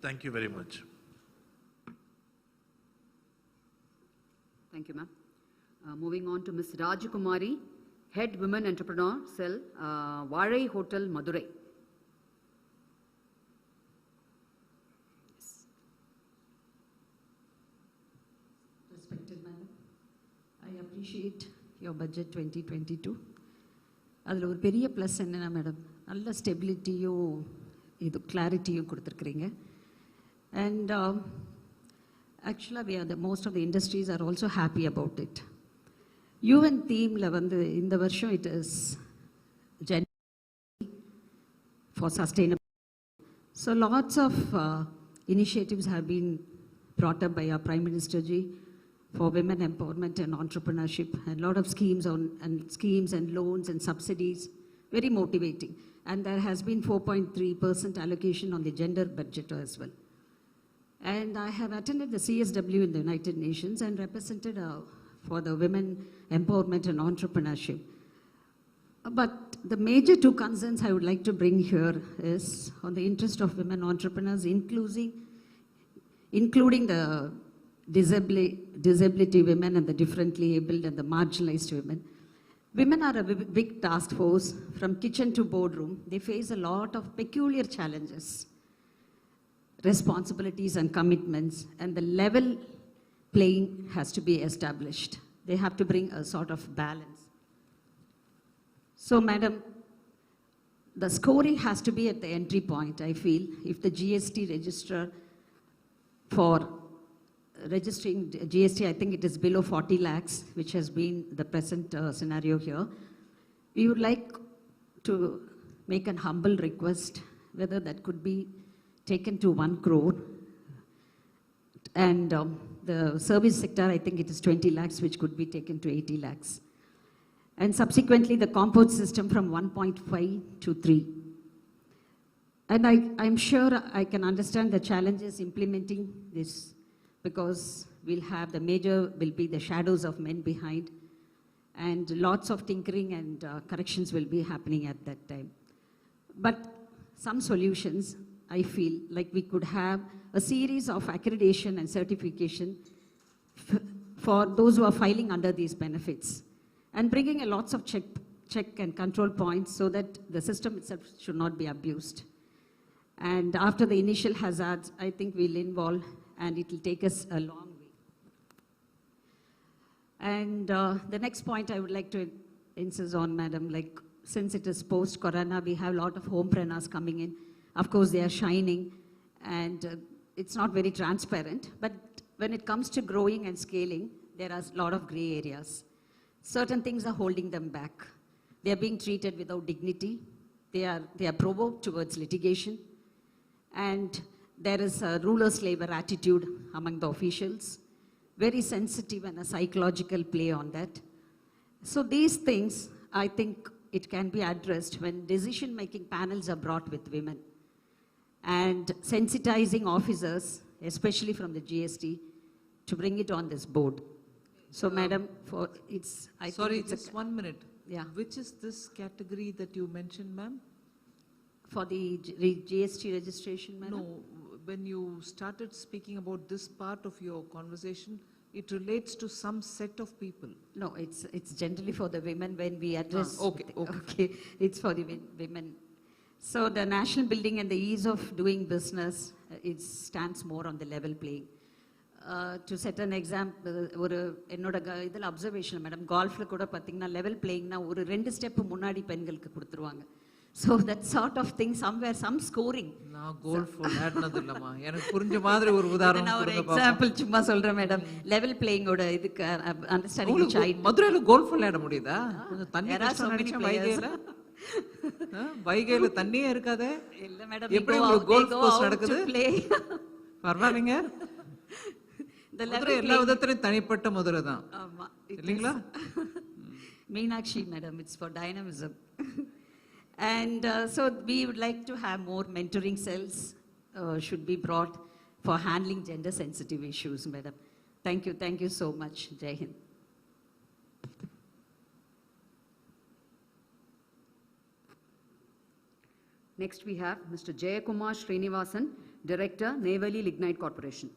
Thank you very much. Thank you, ma'am. Moving on to Ms. Rajakumari, Head Women Entrepreneur Cell, Varai Hotel, Madurai. Respected Madam, I appreciate your budget 2022. அதில் ஒரு பெரிய plus என்னென்னா madam, நல்ல ஸ்டெபிலிட்டியும் இது கிளாரிட்டியும் கொடுத்துருக்குறீங்க. And actually, most of the industries are also happy about it. UN theme in the version it is gender for sustainability. So lots of initiatives have been brought up by our Prime Minister Ji for women empowerment and entrepreneurship, and a lot of schemes and loans and subsidies, very motivating. And there has been 4.3% allocation on the gender budget as well. And I have attended the CSW in the United Nations and represented for the women empowerment and entrepreneurship. But the major two concerns I would like to bring here is on the interest of women entrepreneurs, including the disability women and the differently abled and the marginalized women. Women are a big task force from kitchen to boardroom. They face a lot of peculiar challenges, responsibilities and commitments, and the level playing has to be established. They have to bring a sort of balance. So, madam, the scoring has to be at the entry point, I feel. If the GST registrar for registering GST, I think it is below 40 lakhs, which has been the present scenario here. We would like to make an humble request whether that could be taken to 1 crore. And the service sector, I think it is 20 lakhs, which could be taken to 80 lakhs. And subsequently, the compound system from 1.5 to 3. And I'm sure I can understand the challenges implementing this, because we'll have the major will be the shadows of men behind, and lots of tinkering and corrections will be happening at that time. But some solutions, I feel like we could have a series of accreditation and certification for those who are filing under these benefits, and bringing a lots of check and control points so that the system itself should not be abused. And after the initial hazards, I think we'll involve, and it will take us a long way. And the next point I would like to insist on, madam, like since it is post-corona, we have a lot of homepreneurs coming in. Of course, they are shining, and it's not very transparent, but when it comes to growing and scaling, there are a lot of gray areas. Certain things are holding them back. They are being treated without dignity. They are provoked towards litigation. And there is a ruler-slaver attitude among the officials, very sensitive and a psychological play on that. So these things, I think it can be addressed when decision-making panels are brought with women, and sensitizing officers, especially from the GST, to bring it on this board. So, madam, Sorry, just 1 minute. Yeah. Which is this category that you mentioned, ma'am? For the GST registration, madam? No, when you started speaking about this part of your conversation, it relates to some set of people. No, it's generally for the women when we address. Okay. It's for the women. So the national building and the ease of doing business, it stands more on the level playing. To set an example, ஒரு என்னோட இதில் observation, madam, golfல கூட பார்த்தீங்கன்னா level playingனா ஒரு 2 step முன்னாடி பெண்களுக்கு கொடுத்துருவாங்க. So that sort of thing, somewhere, some scoring. நான் கோல்ஃப் விளையாடினது இல்லம்மா, எனக்கு புரிஞ்ச மாதிரி ஒரு உதாரணம் நான் ஒரு கொடுங்க எக்ஸாம்பிள் சும்மா சொல்றேன் மேடம். லெவல் பிளேயிங்கோட இதுக்கு அண்டர்ஸ்டாண்டிங் which I மதுரையில கோல்ஃப் விளையாட முடியுதா? கொஞ்சம் தண்ணி கஷ்டம் நினைச்சா வைகையில வைகையில தண்ணியே இருக்காதே. இல்ல மேடம், எப்படி ஒரு கோல்ஃப் கோர்ஸ் நடக்குது? பரவாயில்லைங்க, மதுரை எல்லா விதத்திலும் தனிப்பட்ட மதுரை தான் இல்லைங்களா? Meenakshi madam, it's for dynamism. And so we would like to have more mentoring cells should be brought for handling gender sensitive issues, madam. Thank you so much. Jai Hind. Next we have Mr. Jayakumar Srinivasan, Director, Neyveli Lignite Corporation.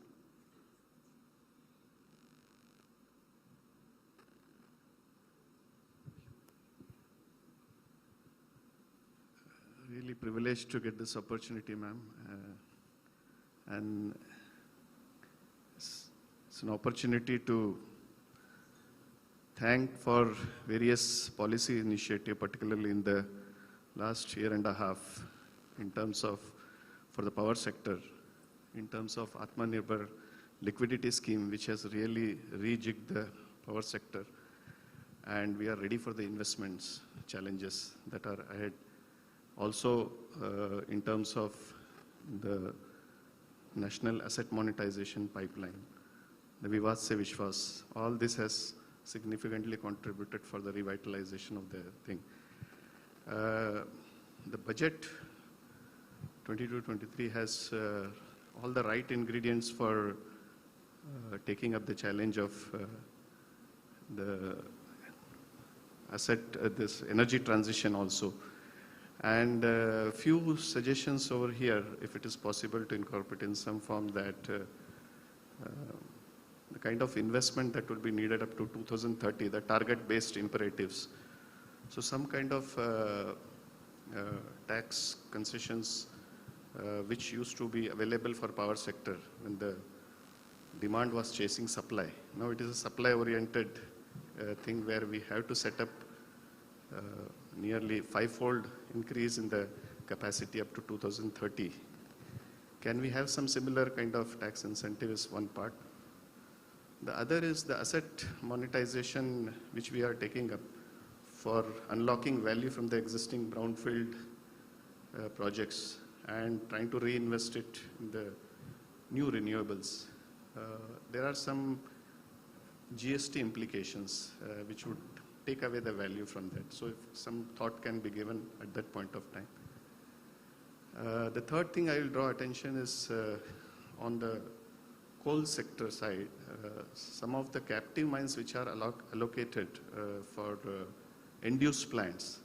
Really privileged to get this opportunity, ma'am. And it's an opportunity to thank for various policy initiatives, particularly in the last year and a half, in terms of, for the power sector, in terms of Atmanirbhar liquidity scheme, which has really rejigged the power sector. And we are ready for the investments challenges that are ahead. Also, in terms of the national asset monetization pipeline, the Vivad Se Vishwas, all this has significantly contributed for the revitalization of the thing. The budget 22-23 has all the right ingredients for taking up the challenge of the asset, this energy transition also. And a few suggestions over here, if it is possible to incorporate in some form that the kind of investment that will be needed up to 2030, the target-based imperatives. So some kind of tax concessions which used to be available for power sector when the demand was chasing supply. Now it is a supply-oriented thing where we have to set up nearly 5-fold increase in the capacity up to 2030. Can we have some similar kind of tax incentive is one part. The other is the asset monetization which we are taking up for unlocking value from the existing brownfield projects and trying to reinvest it in the new renewables. There are some GST implications which would take away the value from that. So if some thought can be given at that point of time. The third thing I will draw attention is on the coal sector side, some of the captive mines which are allocated for end-use plants.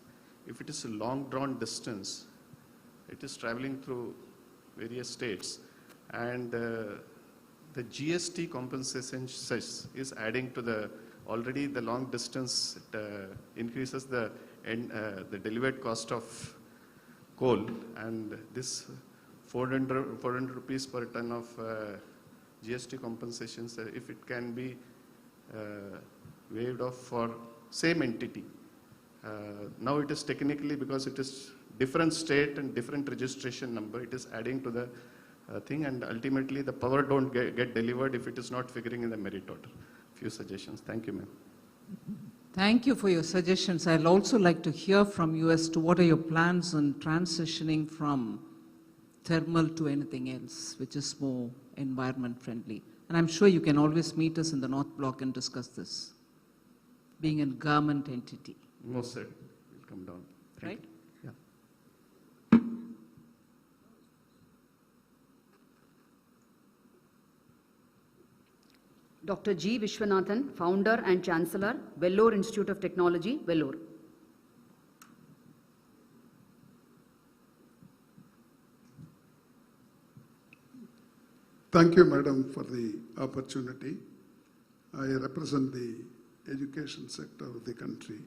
If it is a long drawn distance, it is traveling through various states, and the GST compensation is adding to the already the long distance increases the delivered cost of coal, and this 400 rupees per ton of GST compensations, if it can be waived off for same entity. Now it is technically, because it is different state and different registration number, it is adding to the thing, and ultimately the power don't get delivered if it is not figuring in the merit order. Few suggestions. Thank you, ma'am. Thank you for your suggestions. I'll also like to hear from you as to what are your plans on transitioning from thermal to anything else which is more environment friendly. And I'm sure you can always meet us in the North Block and discuss this, being a government entity. Most certainly. We'll come down. Thank Right? you. Dr. G. Vishwanathan, Founder and Chancellor, Vellore Institute of Technology, Vellore. Thank you, Madam, for the opportunity. I represent the education sector of the country.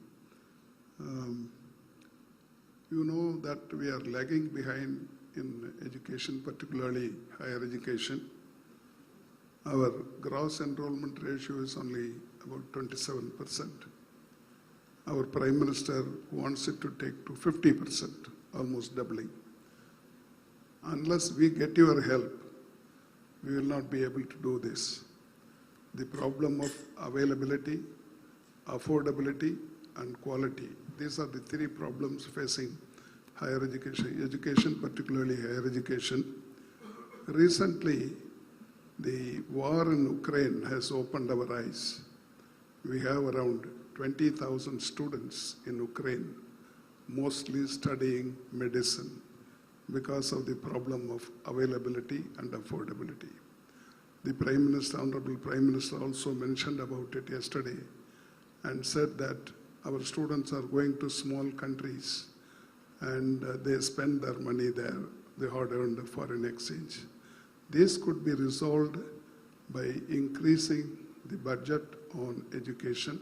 You know that we are lagging behind in education, particularly higher education. Our gross enrollment ratio is only about 27%. Our Prime Minister wants it to take to 50%, almost doubling. Unless we get your help, we will not be able to do this. The problem of availability, affordability, and quality. These are the three problems facing higher education, particularly higher education. Recently, the war in Ukraine has opened our eyes. We have around 20,000 students in Ukraine, mostly studying medicine because of the problem of availability and affordability. The Prime Minister, Honorable Prime Minister, also mentioned about it yesterday and said that our students are going to small countries and they spend their money there, the hard-earned foreign exchange. This could be resolved by increasing the budget on education.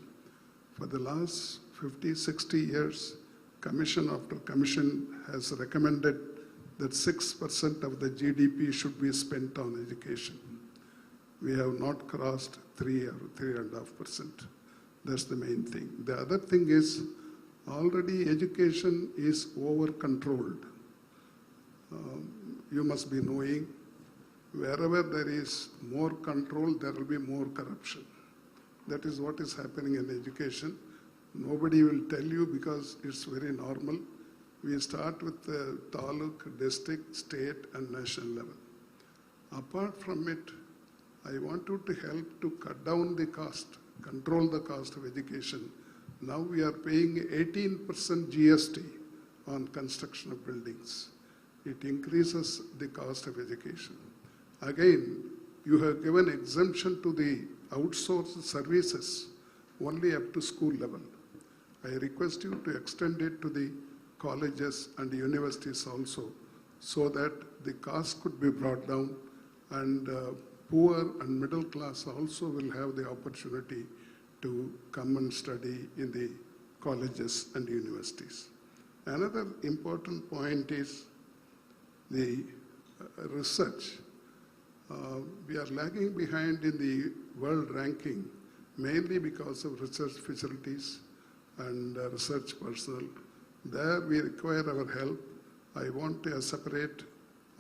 For the last 50, 60 years, commission after commission has recommended that 6% of the GDP should be spent on education. We have not crossed 3 or 3.5%. That's the main thing. The other thing is, already education is over-controlled. You must be knowing, wherever there is more control, there will be more corruption. That is what is happening in education. Nobody will tell you because it's very normal. We start with the taluk, district, state, and national level. Apart from it, I want you to help to cut down the cost, control the cost of education. Now we are paying 18% GST on construction of buildings. It increases the cost of education. Again, you have given exemption to the outsourced services only up to school level. I request you to extend it to the colleges and universities also, so that the cost could be brought down, and poor and middle class also will have the opportunity to come and study in the colleges and universities. Another important point is the research. We are lagging behind in the world ranking, mainly because of research facilities and research personnel. There we require our help. I want a separate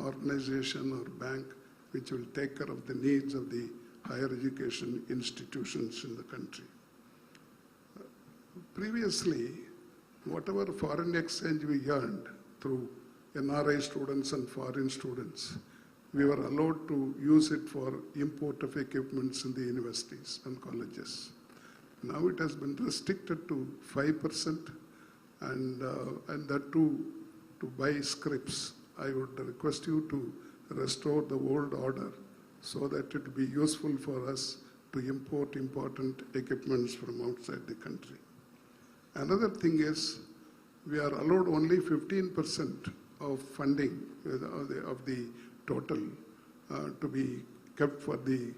organization or bank which will take care of the needs of the higher education institutions in the country. Previously, whatever foreign exchange we earned through NRI students and foreign students, we were allowed to use it for import of equipments in the universities and colleges. Now it has been restricted to 5%, and that too to buy scripts. I would request you to restore the old order so that it will be useful for us to import important equipments from outside the country. Another thing is, we are allowed only 15% of funding of the total to be kept for the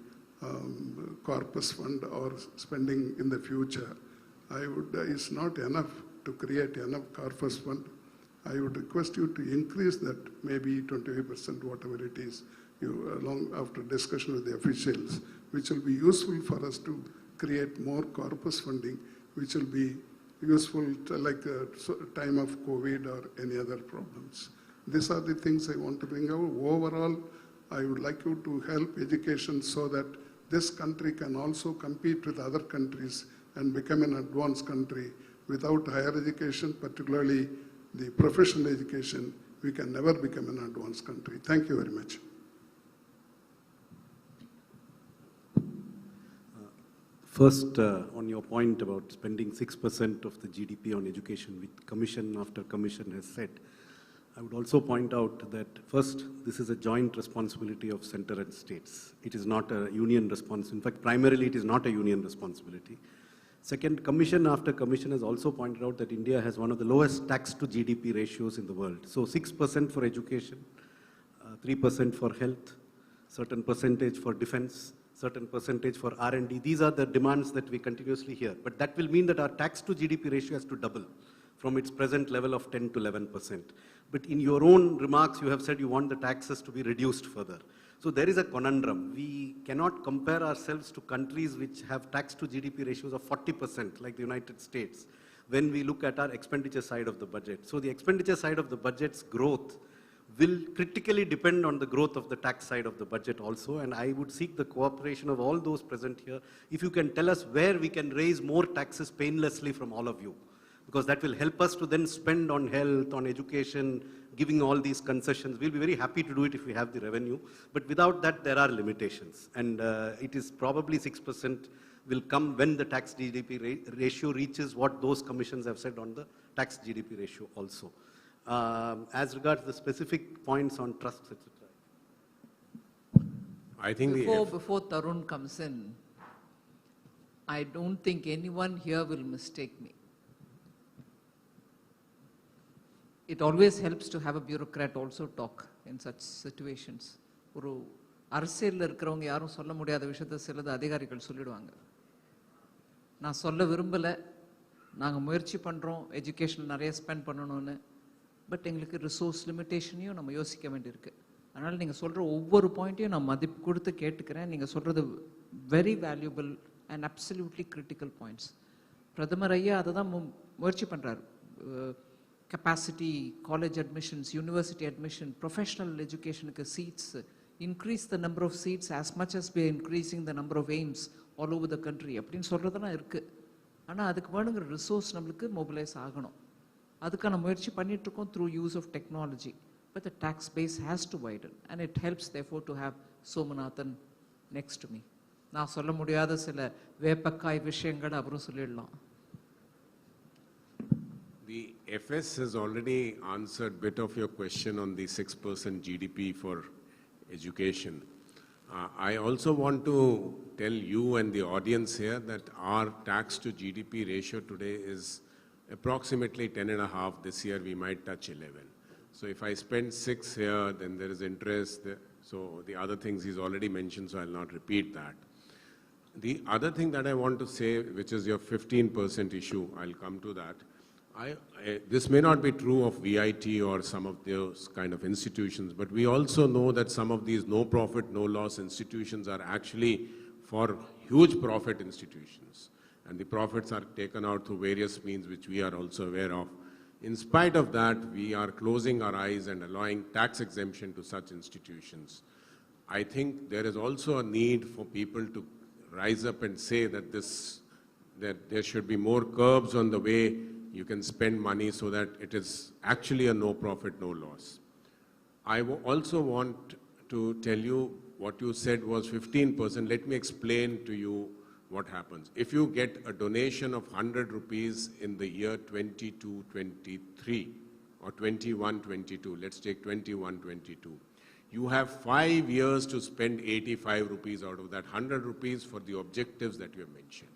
corpus fund or spending in the future. It's not enough to create enough corpus fund. I would request you to increase that, maybe 25%, whatever it is, along after discussion with the officials, which will be useful for us to create more corpus funding, which will be useful to, like time of COVID or any other problems. These are the things I want to bring out. Overall, I would like you to help education so that this country can also compete with other countries and become an advanced country. Without higher education, particularly the professional education, we can never become an advanced country. Thank you very much. First, on your point about spending 6% of the GDP on education, which commission after commission has said, I would also point out that first, this is a joint responsibility of center and states. It is not a union responsibility. In fact, primarily it is not a union responsibility. Second, commission after commission has also pointed out that India has one of the lowest tax to GDP ratios in the world. So 6% for education, 3% for health, certain percentage for defense, certain percentage for R&D. These are the demands that we continuously hear. But that will mean that our tax to GDP ratio has to double from its present level of 10 to 11%. But in your own remarks, you have said you want the taxes to be reduced further. So there is a conundrum. We cannot compare ourselves to countries which have tax to GDP ratios of 40%, like the United States, when we look at our expenditure side of the budget. So the expenditure side of the budget's growth will critically depend on the growth of the tax side of the budget also, and I would seek the cooperation of all those present here. If you can tell us where we can raise more taxes painlessly from all of you, because that will help us to then spend on health, on education, giving all these concessions. We'll be very happy to do it if we have the revenue, but without that there are limitations, and it is probably 6% will come when the tax GDP ratio reaches what those commissions have said on the tax GDP ratio also. As regards the specific points on trusts, etc. I think before Tarun comes in, I don't think anyone here will mistake me. It always helps to have a bureaucrat also talk in such situations. ஒரு அரசியல்ல இருக்கிறவங்க யாரும் சொல்ல முடியாத விஷயத்தை சிலது அதிகாரிகள் சொல்லிடுவாங்க. நான் சொல்ல விரும்பல. நாங்க முயற்சி பண்றோம் எஜுகேஷன் நிறைய ஸ்பெண்ட் பண்ணணும்னு. பட் எங்களுக்கு ரிசோர்ஸ் லிமிட்டேஷனையும் நம்ம யோசிக்க வேண்டியிருக்கு. அதனால நீங்க சொல்ற ஒவ்வொரு பாயிண்ட்டையும் நான் மதிப்பு கொடுத்து கேட்டுக்கிறேன். நீங்க சொல்றது very valuable and absolutely critical points. பிரதமர் ஐயா அதை தான் முயற்சி பண்றாரு. Capacity, college admissions, university admission, professional education seats, increase the number of seats as much as we are increasing the number of aims all over the country. அப்படின்னு சொல்றதெல்லாம் இருக்கு. ஆனா அதுக்கு வேணுங்கிற ரிசோர்ஸ் நம்மளுக்கு மொபிலைஸ் ஆகணும். அதுக்கான முயற்சி பண்ணிட்டு இருக்கோம் through use of technology. But the tax base has to widen and it helps therefore to have Somanathan next to me. நான் சொல்ல முடியாத சில வேப்பக்காய் விஷயங்கள் அவரும் சொல்லிடலாம். The FS has already answered a bit of your question on the 6% GDP for education. I also want to tell you and the audience here that our tax to GDP ratio today is approximately 10.5. This year we might touch 11. So if I spend 6 here, then there is interest. So the other things he's already mentioned, so I'll not repeat that. The other thing that I want to say, which is your 15% issue, I'll come to that. This may not be true of VIT or some of those kind of institutions, but we also know that some of these no profit, no loss institutions are actually for huge profit institutions. And the profits are taken out through various means, which we are also aware of. In spite of that, we are closing our eyes and allowing tax exemption to such institutions. I think there is also a need for people to rise up and say that there should be more curbs on the way you can spend money so that it is actually a no profit, no loss. I also want to tell you what you said was 15%. Let me explain to you what happens. If you get a donation of 100 rupees in the year 22-23 or 21-22, let's take 21-22, you have 5 years to spend 85 rupees out of that 100 rupees for the objectives that you have mentioned.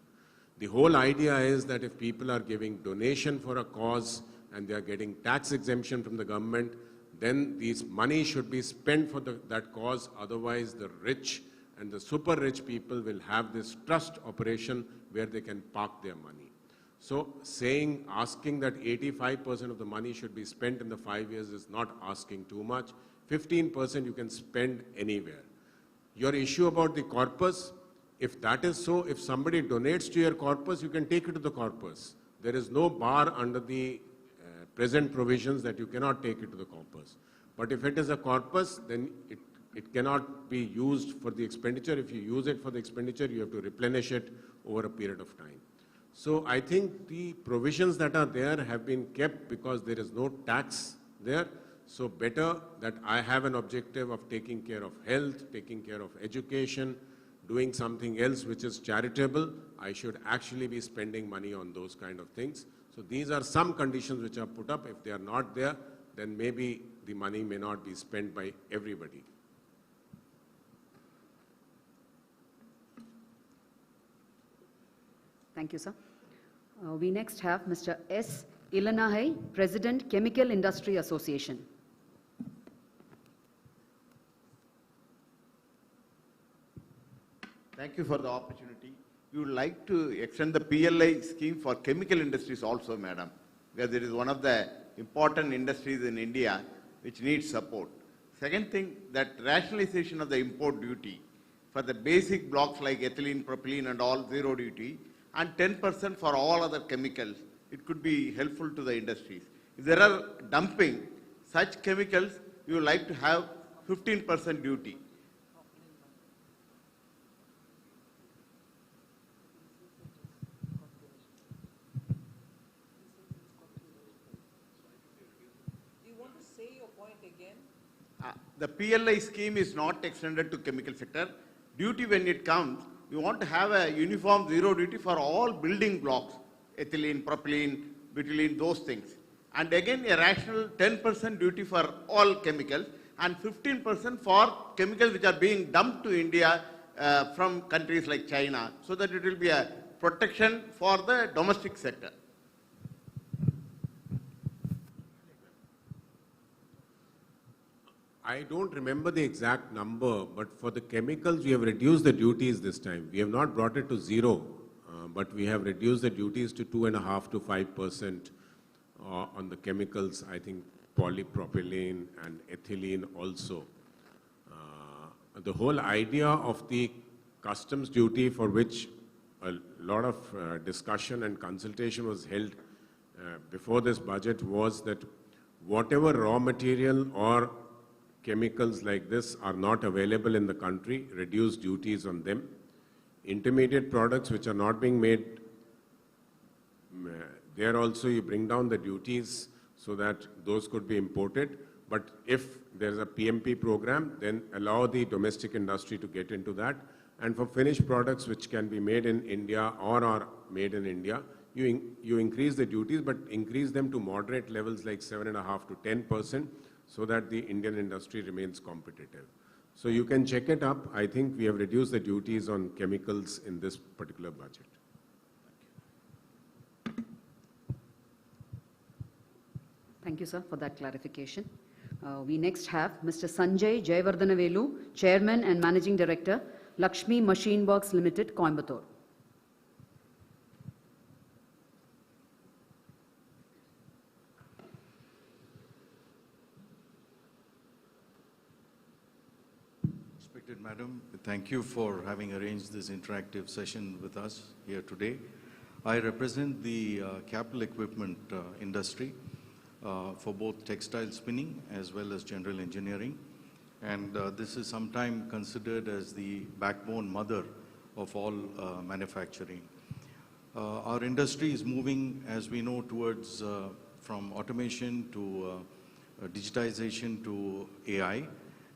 The whole idea is that if people are giving donation for a cause and they are getting tax exemption from the government, then these money should be spent for that cause. Otherwise, the rich and the super rich people will have this trust operation where they can park their money. So asking that 85% of the money should be spent in the 5 years is not asking too much. 15% you can spend anywhere. Your issue about the corpus, if that is so, if somebody donates to your corpus, you can take it to the corpus. There is no bar under the present provisions that you cannot take it to the corpus. But if it is a corpus, then it cannot be used for the expenditure. If you use it for the expenditure, you have to replenish it over a period of time. So I think the provisions that are there have been kept because there is no tax there. So better that I have an objective of taking care of health, taking care of education, doing something else which is charitable. I should actually be spending money on those kind of things. So these are some conditions which are put up. If they are not there, then maybe the money may not be spent by everybody. Thank you, sir. We next have Mr. S. Ilanahai, President, Chemical Industry Association. Thank you for the opportunity. We would like to extend the PLI scheme for chemical industries also, madam, because it is one of the important industries in India which needs support. Second thing, that rationalization of the import duty for the basic blocks like ethylene, propylene and all, zero duty, and 10% for all other chemicals, it could be helpful to the industries. If there are dumping such chemicals, we would like to have 15% duty. The PLI scheme is not extended to chemical sector. Duty when it comes, we want to have a uniform zero duty for all building blocks, ethylene, propylene, butylene, those things. And again a rational 10% duty for all chemicals and 15% for chemicals which are being dumped to India from countries like China, so that it will be a protection for the domestic sector. I don't remember the exact number, but for the chemicals, we have reduced the duties this time. We have not brought it to zero, but we have reduced the duties to 2.5 to 5% on the chemicals, I think polypropylene and ethylene also. The whole idea of the customs duty, for which a lot of discussion and consultation was held before this budget, was that whatever raw material or chemicals like this are not available in the country, reduce duties on them. Intermediate products which are not being made, there also you bring down the duties so that those could be imported. But if there's a PMP program, then allow the domestic industry to get into that. And for finished products which can be made in India or are made in India, you increase the duties, but increase them to moderate levels like 7.5 to 10%, so that the Indian industry remains competitive. So you can check it up. I think we have reduced the duties on chemicals in this particular budget. Thank you, sir, for that clarification. We next have Mr. Sanjay Jayavardhanavelu, Chairman and Managing Director, Lakshmi Machine Works Limited, Coimbatore. Respected Madam, thank you for having arranged this interactive session with us here today. I represent the capital equipment industry for both textile spinning as well as general engineering. And this is sometimes considered as the backbone mother of all manufacturing. Our industry is moving, as we know, towards from automation to digitization to AI.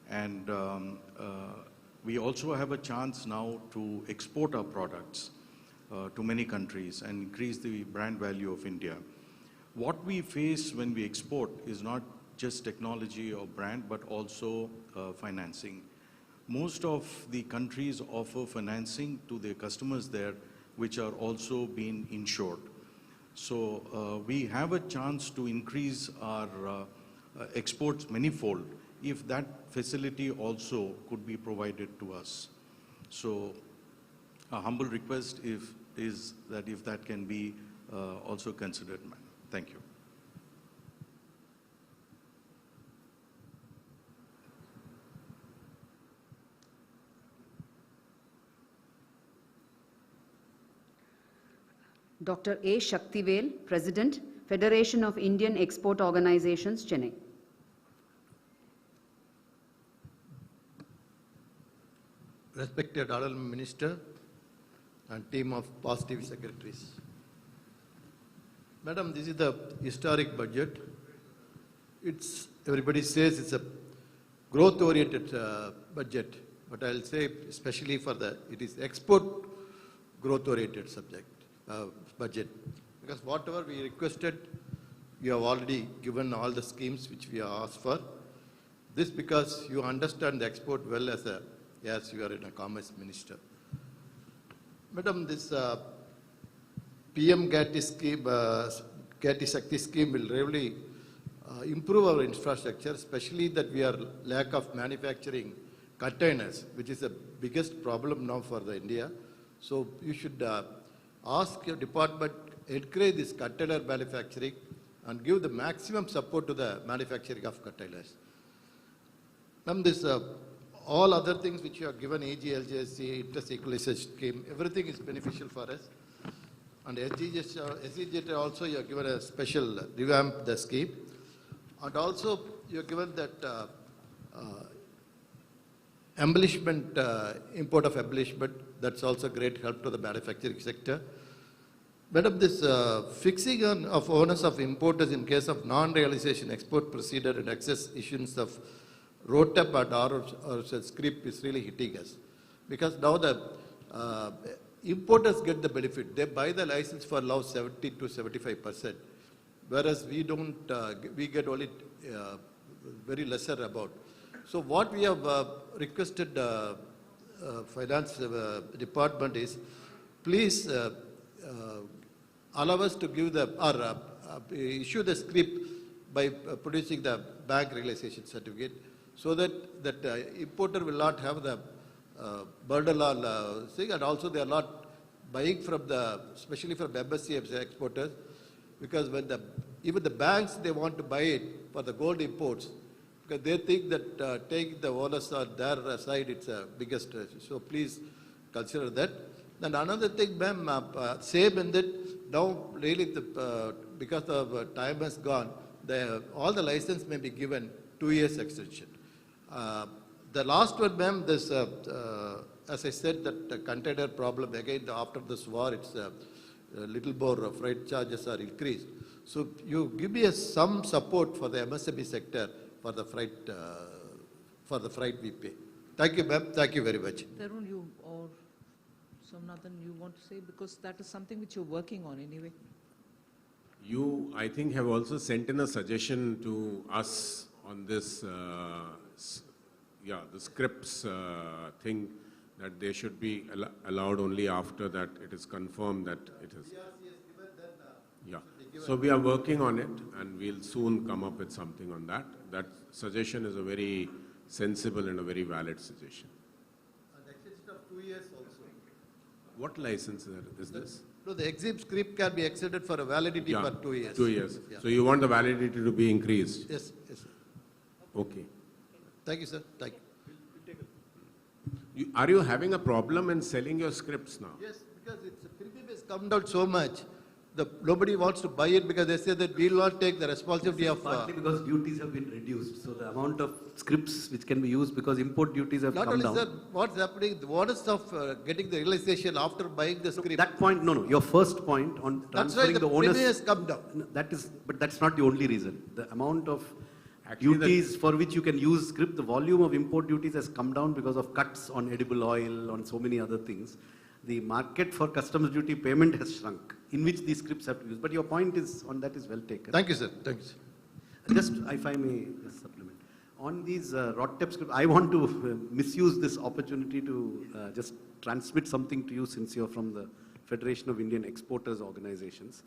And we also have a chance now to export our products to many countries and increase the brand value of India. What we face when we export is not just technology or brand, but also financing. Most of the countries offer financing to their customers there, which are also being insured. So we have a chance to increase our exports manifold if that facility also could be provided to us. So a humble request is that if that can be also considered, ma'am. Thank you. Dr. A. Shaktivel, President, Federation of Indian Export Organizations, Chennai. Respected Honorable Minister and team of positive secretaries. Madam, this is the historic budget. Everybody says it's a growth-oriented budget, but I'll say especially it is export growth-oriented budget. Because whatever we requested, you have already given all the schemes which we asked for. This because you understand the export well as you are in a commerce minister. Madam, this PM Gati scheme, Gati Shakti scheme will really improve our infrastructure, especially that we are lack of manufacturing containers, which is the biggest problem now for India. So you should ask your department encourage this container manufacturing and give the maximum support to the manufacturing of containers. Ma'am, this all other things which you have given, AG, LJSC, interest equalization scheme, everything is beneficial for us. And SEJ also you have given a special revamp the scheme. And also you have given that embellishment, import of embellishment, that's also great help to the manufacturing sector. Madam, this fixing of owners of importers in case of non-realization export procedure and excess issuance of ROTAP and or script is really hitting us. Because now the importers get the benefit. They buy the license for now 70 to 75%, whereas we don't, we get only very lesser about. So what we have requested finance department is, please allow us to give the, or issue the script by producing the bank realization certificate, so that importer will not have the burden on thing, and also they are not buying from especially from MSC exporters, because when even the banks, they want to buy it for the gold imports, because they think that taking the owners on their side, it's the biggest. So please consider that. And another thing, ma'am, same in that now really because the time has gone, all the license may be given 2 years extension. The last one, ma'am, this, as I said, that container problem, again, after this war, it's a little more freight charges are increased. So you give me some support for the MSME sector for the freight we pay. Thank you, ma'am. Thank you very much. Tarun, you or Somnathan, you want to say? Because that is something which you're working on anyway. You, I think, have also sent in a suggestion to us on this, the scripts thing, that they should be allowed only after that it is confirmed that it is. Yeah. So we are working on it, and we'll soon come up with something on that. That suggestion is a very sensible and a very valid suggestion. The extension of 2 years also. What license is this? No, the exim script can be extended for a validity for 2 years. 2 years. Yeah. So you want the validity to be increased? Yes, yes, sir. Okay. Thank you, sir. Thank you. Are you having a problem in selling your scripts now? Yes, because the premium has come down so much. Nobody wants to buy it because they say that we will not take the responsibility of... Partly because duties have been reduced. So the amount of scripts which can be used because import duties have come down. Not only, sir, what's happening, what is of getting the realization after buying the script? That point, no. Your first point on transferring the onus... That's why the premium has come down. But that's not the only reason. The amount of duties for which you can use script, the volume of import duties has come down because of cuts on edible oil, on so many other things. The market for customs duty payment has shrunk, in which these scripts have to use. But your point is on that is well taken. Thank you, sir. Thank you, sir. Just, if I may just supplement. On these ROTTEP scripts, I want to misuse this opportunity to just transmit something to you since you're from the Federation of Indian Exporters Organizations.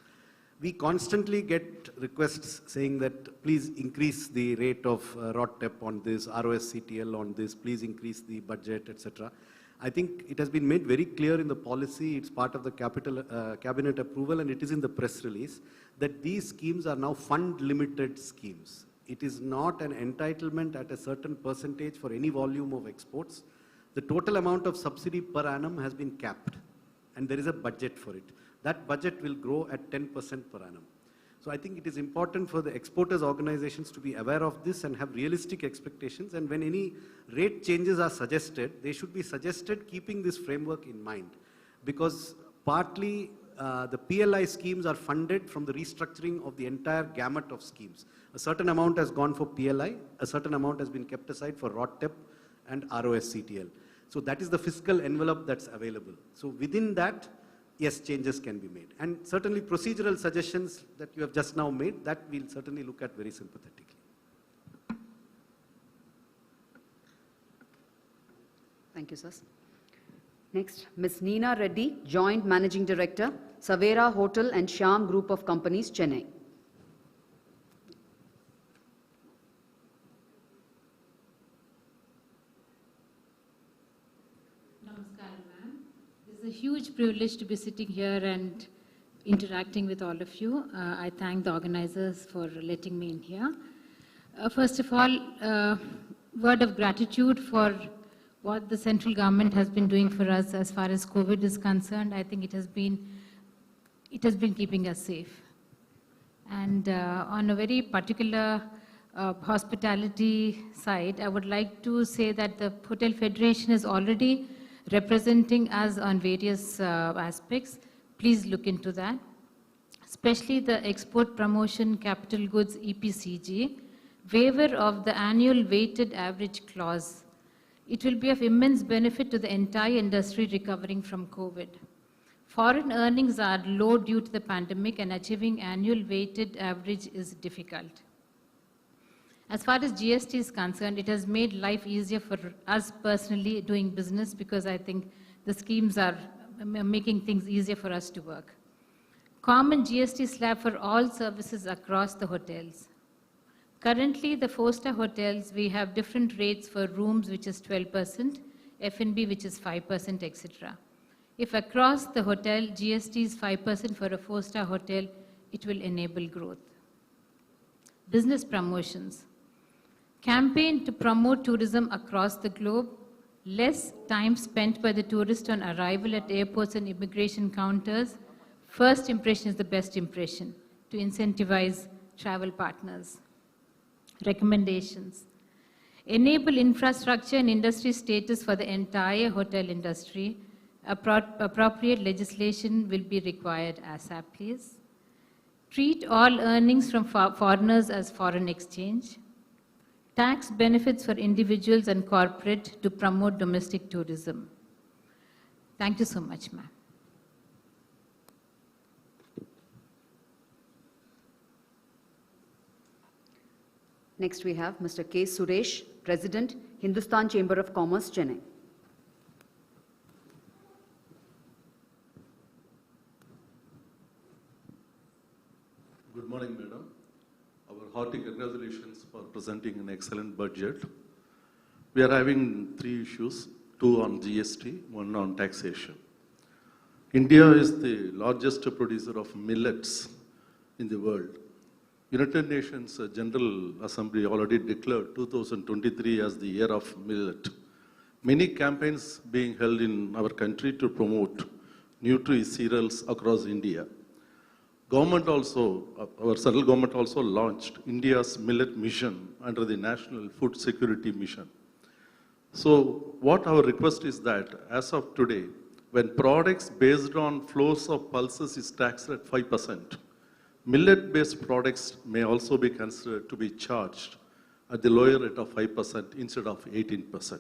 We constantly get requests saying that please increase the rate of ROTTEP on this, ROSCTL on this, please increase the budget, etc. I think it has been made very clear in the policy, it's part of the cabinet approval, and it is in the press release, that these schemes are now fund-limited schemes. It is not an entitlement at a certain percentage for any volume of exports. The total amount of subsidy per annum has been capped, and there is a budget for it. That budget will grow at 10% per annum. So I think it is important for the exporters organizations to be aware of this and have realistic expectations. And when any rate changes are suggested, they should be suggested keeping this framework in mind. Because partly the PLI schemes are funded from the restructuring of the entire gamut of schemes. A certain amount has gone for PLI, a certain amount has been kept aside for ROTTEP and ROSCTL. So that is the fiscal envelope that's available. So within that, yes, changes can be made. And certainly procedural suggestions that you have just now made, that we'll certainly look at very sympathetically. Thank you, sir. Next, Ms. Neena Reddy, Joint Managing Director, Savera Hotel and Shyam Group of Companies, Chennai. It's a huge privilege to be sitting here and interacting with all of you. I thank the organizers for letting me in here. First of all, word of gratitude for what the central government has been doing for us as far as COVID is concerned. I think it has been keeping us safe. And on a very particular hospitality side, I would like to say that the Hotel Federation is already representing us on various aspects. Please look into that. Especially the Export Promotion Capital Goods EPCG, waiver of the annual weighted average clause. It will be of immense benefit to the entire industry recovering from COVID. Foreign earnings are low due to the pandemic, and achieving annual weighted average is difficult. As far as GST is concerned, it has made life easier for us personally doing business, because I think the schemes are making things easier for us to work. Common GST slab for all services across the hotels. Currently, the 4-star hotels, we have different rates for rooms, which is 12%, F&B, which is 5%, etc. If across the hotel, GST is 5% for a 4-star hotel, it will enable growth. Business promotions. Campaign to promote tourism across the globe, less time spent by the tourist on arrival at airports and immigration counters. First impression is the best impression, to incentivize travel partners. Recommendations. Enable infrastructure and industry status for the entire hotel industry. Appropriate legislation will be required ASAP, please. Treat all earnings from foreigners as foreign exchange. Tax benefits for individuals and corporate to promote domestic tourism. Thank you so much, ma'am. Next we have Mr. K. Suresh, President, Hindustan Chamber of Commerce, Chennai. Good morning, madam. our hearty congratulations for presenting an excellent budget. We are having 3 issues, 2 on GST, 1 on taxation. India is the largest producer of millets in the world. United Nations General Assembly already declared 2023 as the year of millet. Many campaigns being held in our country to promote nutri cereals across India. Government also, our central government also launched India's millet mission under the National Food Security Mission. So what our request is that as of today, when products based on flours of pulses is taxed at 5%, millet-based products may also be considered to be charged at the lower rate of 5% instead of 18%.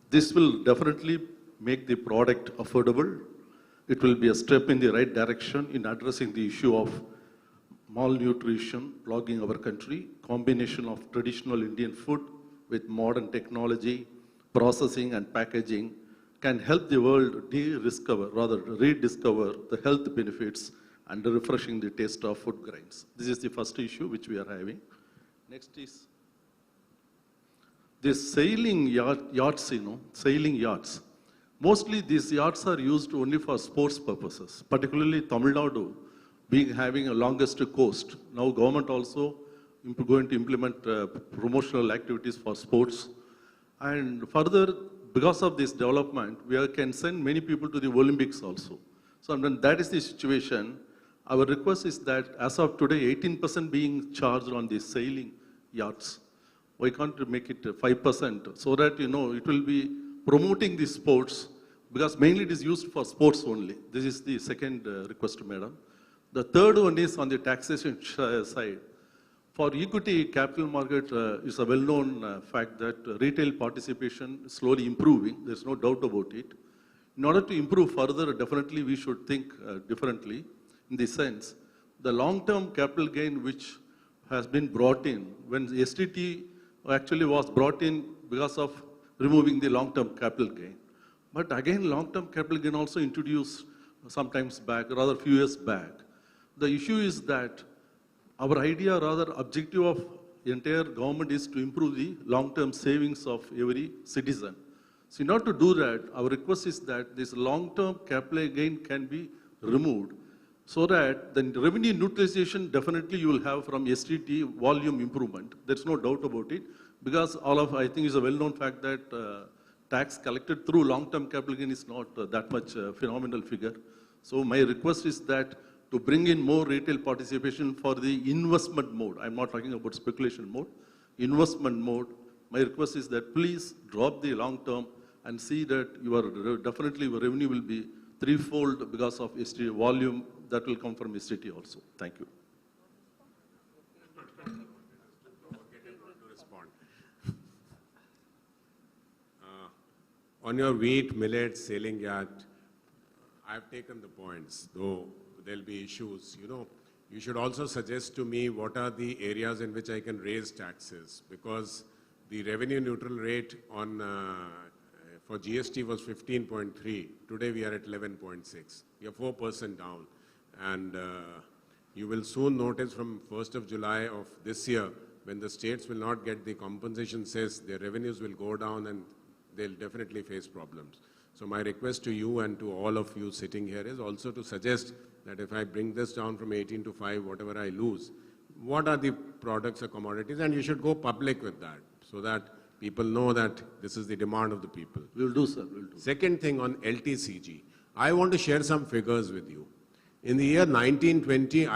This will definitely make the product affordable. It will be a step in the right direction in addressing the issue of malnutrition plaguing our country, combination of traditional Indian food with modern technology, processing and packaging can help the world rediscover the health benefits and refreshing the taste of food grains. This is the first issue which we are having. Next is this sailing yachts, sailing yachts. Mostly these yachts are used only for sports purposes, particularly Tamil Nadu having a longest coast. Now government also going to implement promotional activities for sports. And further, because of this development, we can send many people to the Olympics also. So when that is the situation, our request is that as of today, 18% being charged on the sailing yachts. Why can't we make it 5% so that, it will be promoting the sports, because mainly it is used for sports only. This is the second request, madam. The third one is on the taxation side. For equity capital market, it's a well-known fact that retail participation is slowly improving. There's no doubt about it. In order to improve further, definitely we should think differently in the sense, the long-term capital gain which has been brought in, when the STT actually was brought in because of removing the long-term capital gain. But again, long-term capital gain also introduced sometimes back, rather few years back. The issue is that our idea, rather objective of the entire government is to improve the long-term savings of every citizen. So in order to do that, our request is that this long-term capital gain can be removed so that the revenue neutralization definitely you will have from STT volume improvement. There's no doubt about it, because I think it's a well-known fact that tax collected through long-term capital gain is not that much phenomenal figure. So my request is that to bring in more retail participation for the investment mode. I'm not talking about speculation mode, investment mode. My request is that please drop the long-term and see that definitely your revenue will be threefold because of STT volume that will come from STT also. Thank you. On your wheat, millet, sailing yacht, I've taken the points, though there'll be issues. You should also suggest to me what are the areas in which I can raise taxes, because the revenue neutral rate on for GST was 15.3. Today we are at 11.6. We are 4% down. And you will soon notice from 1st of July of this year, when the states will not get the compensation cess, their revenues will go down and they'll definitely face problems. So my request to you and to all of you sitting here is also to suggest that if I bring this down from 18 to 5, whatever I lose, what are the products or commodities? And you should go public with that so that people know that this is the demand of the people. We'll do, sir. We'll do. Second thing on LTCG, I want to share some figures with you. In the year 1920,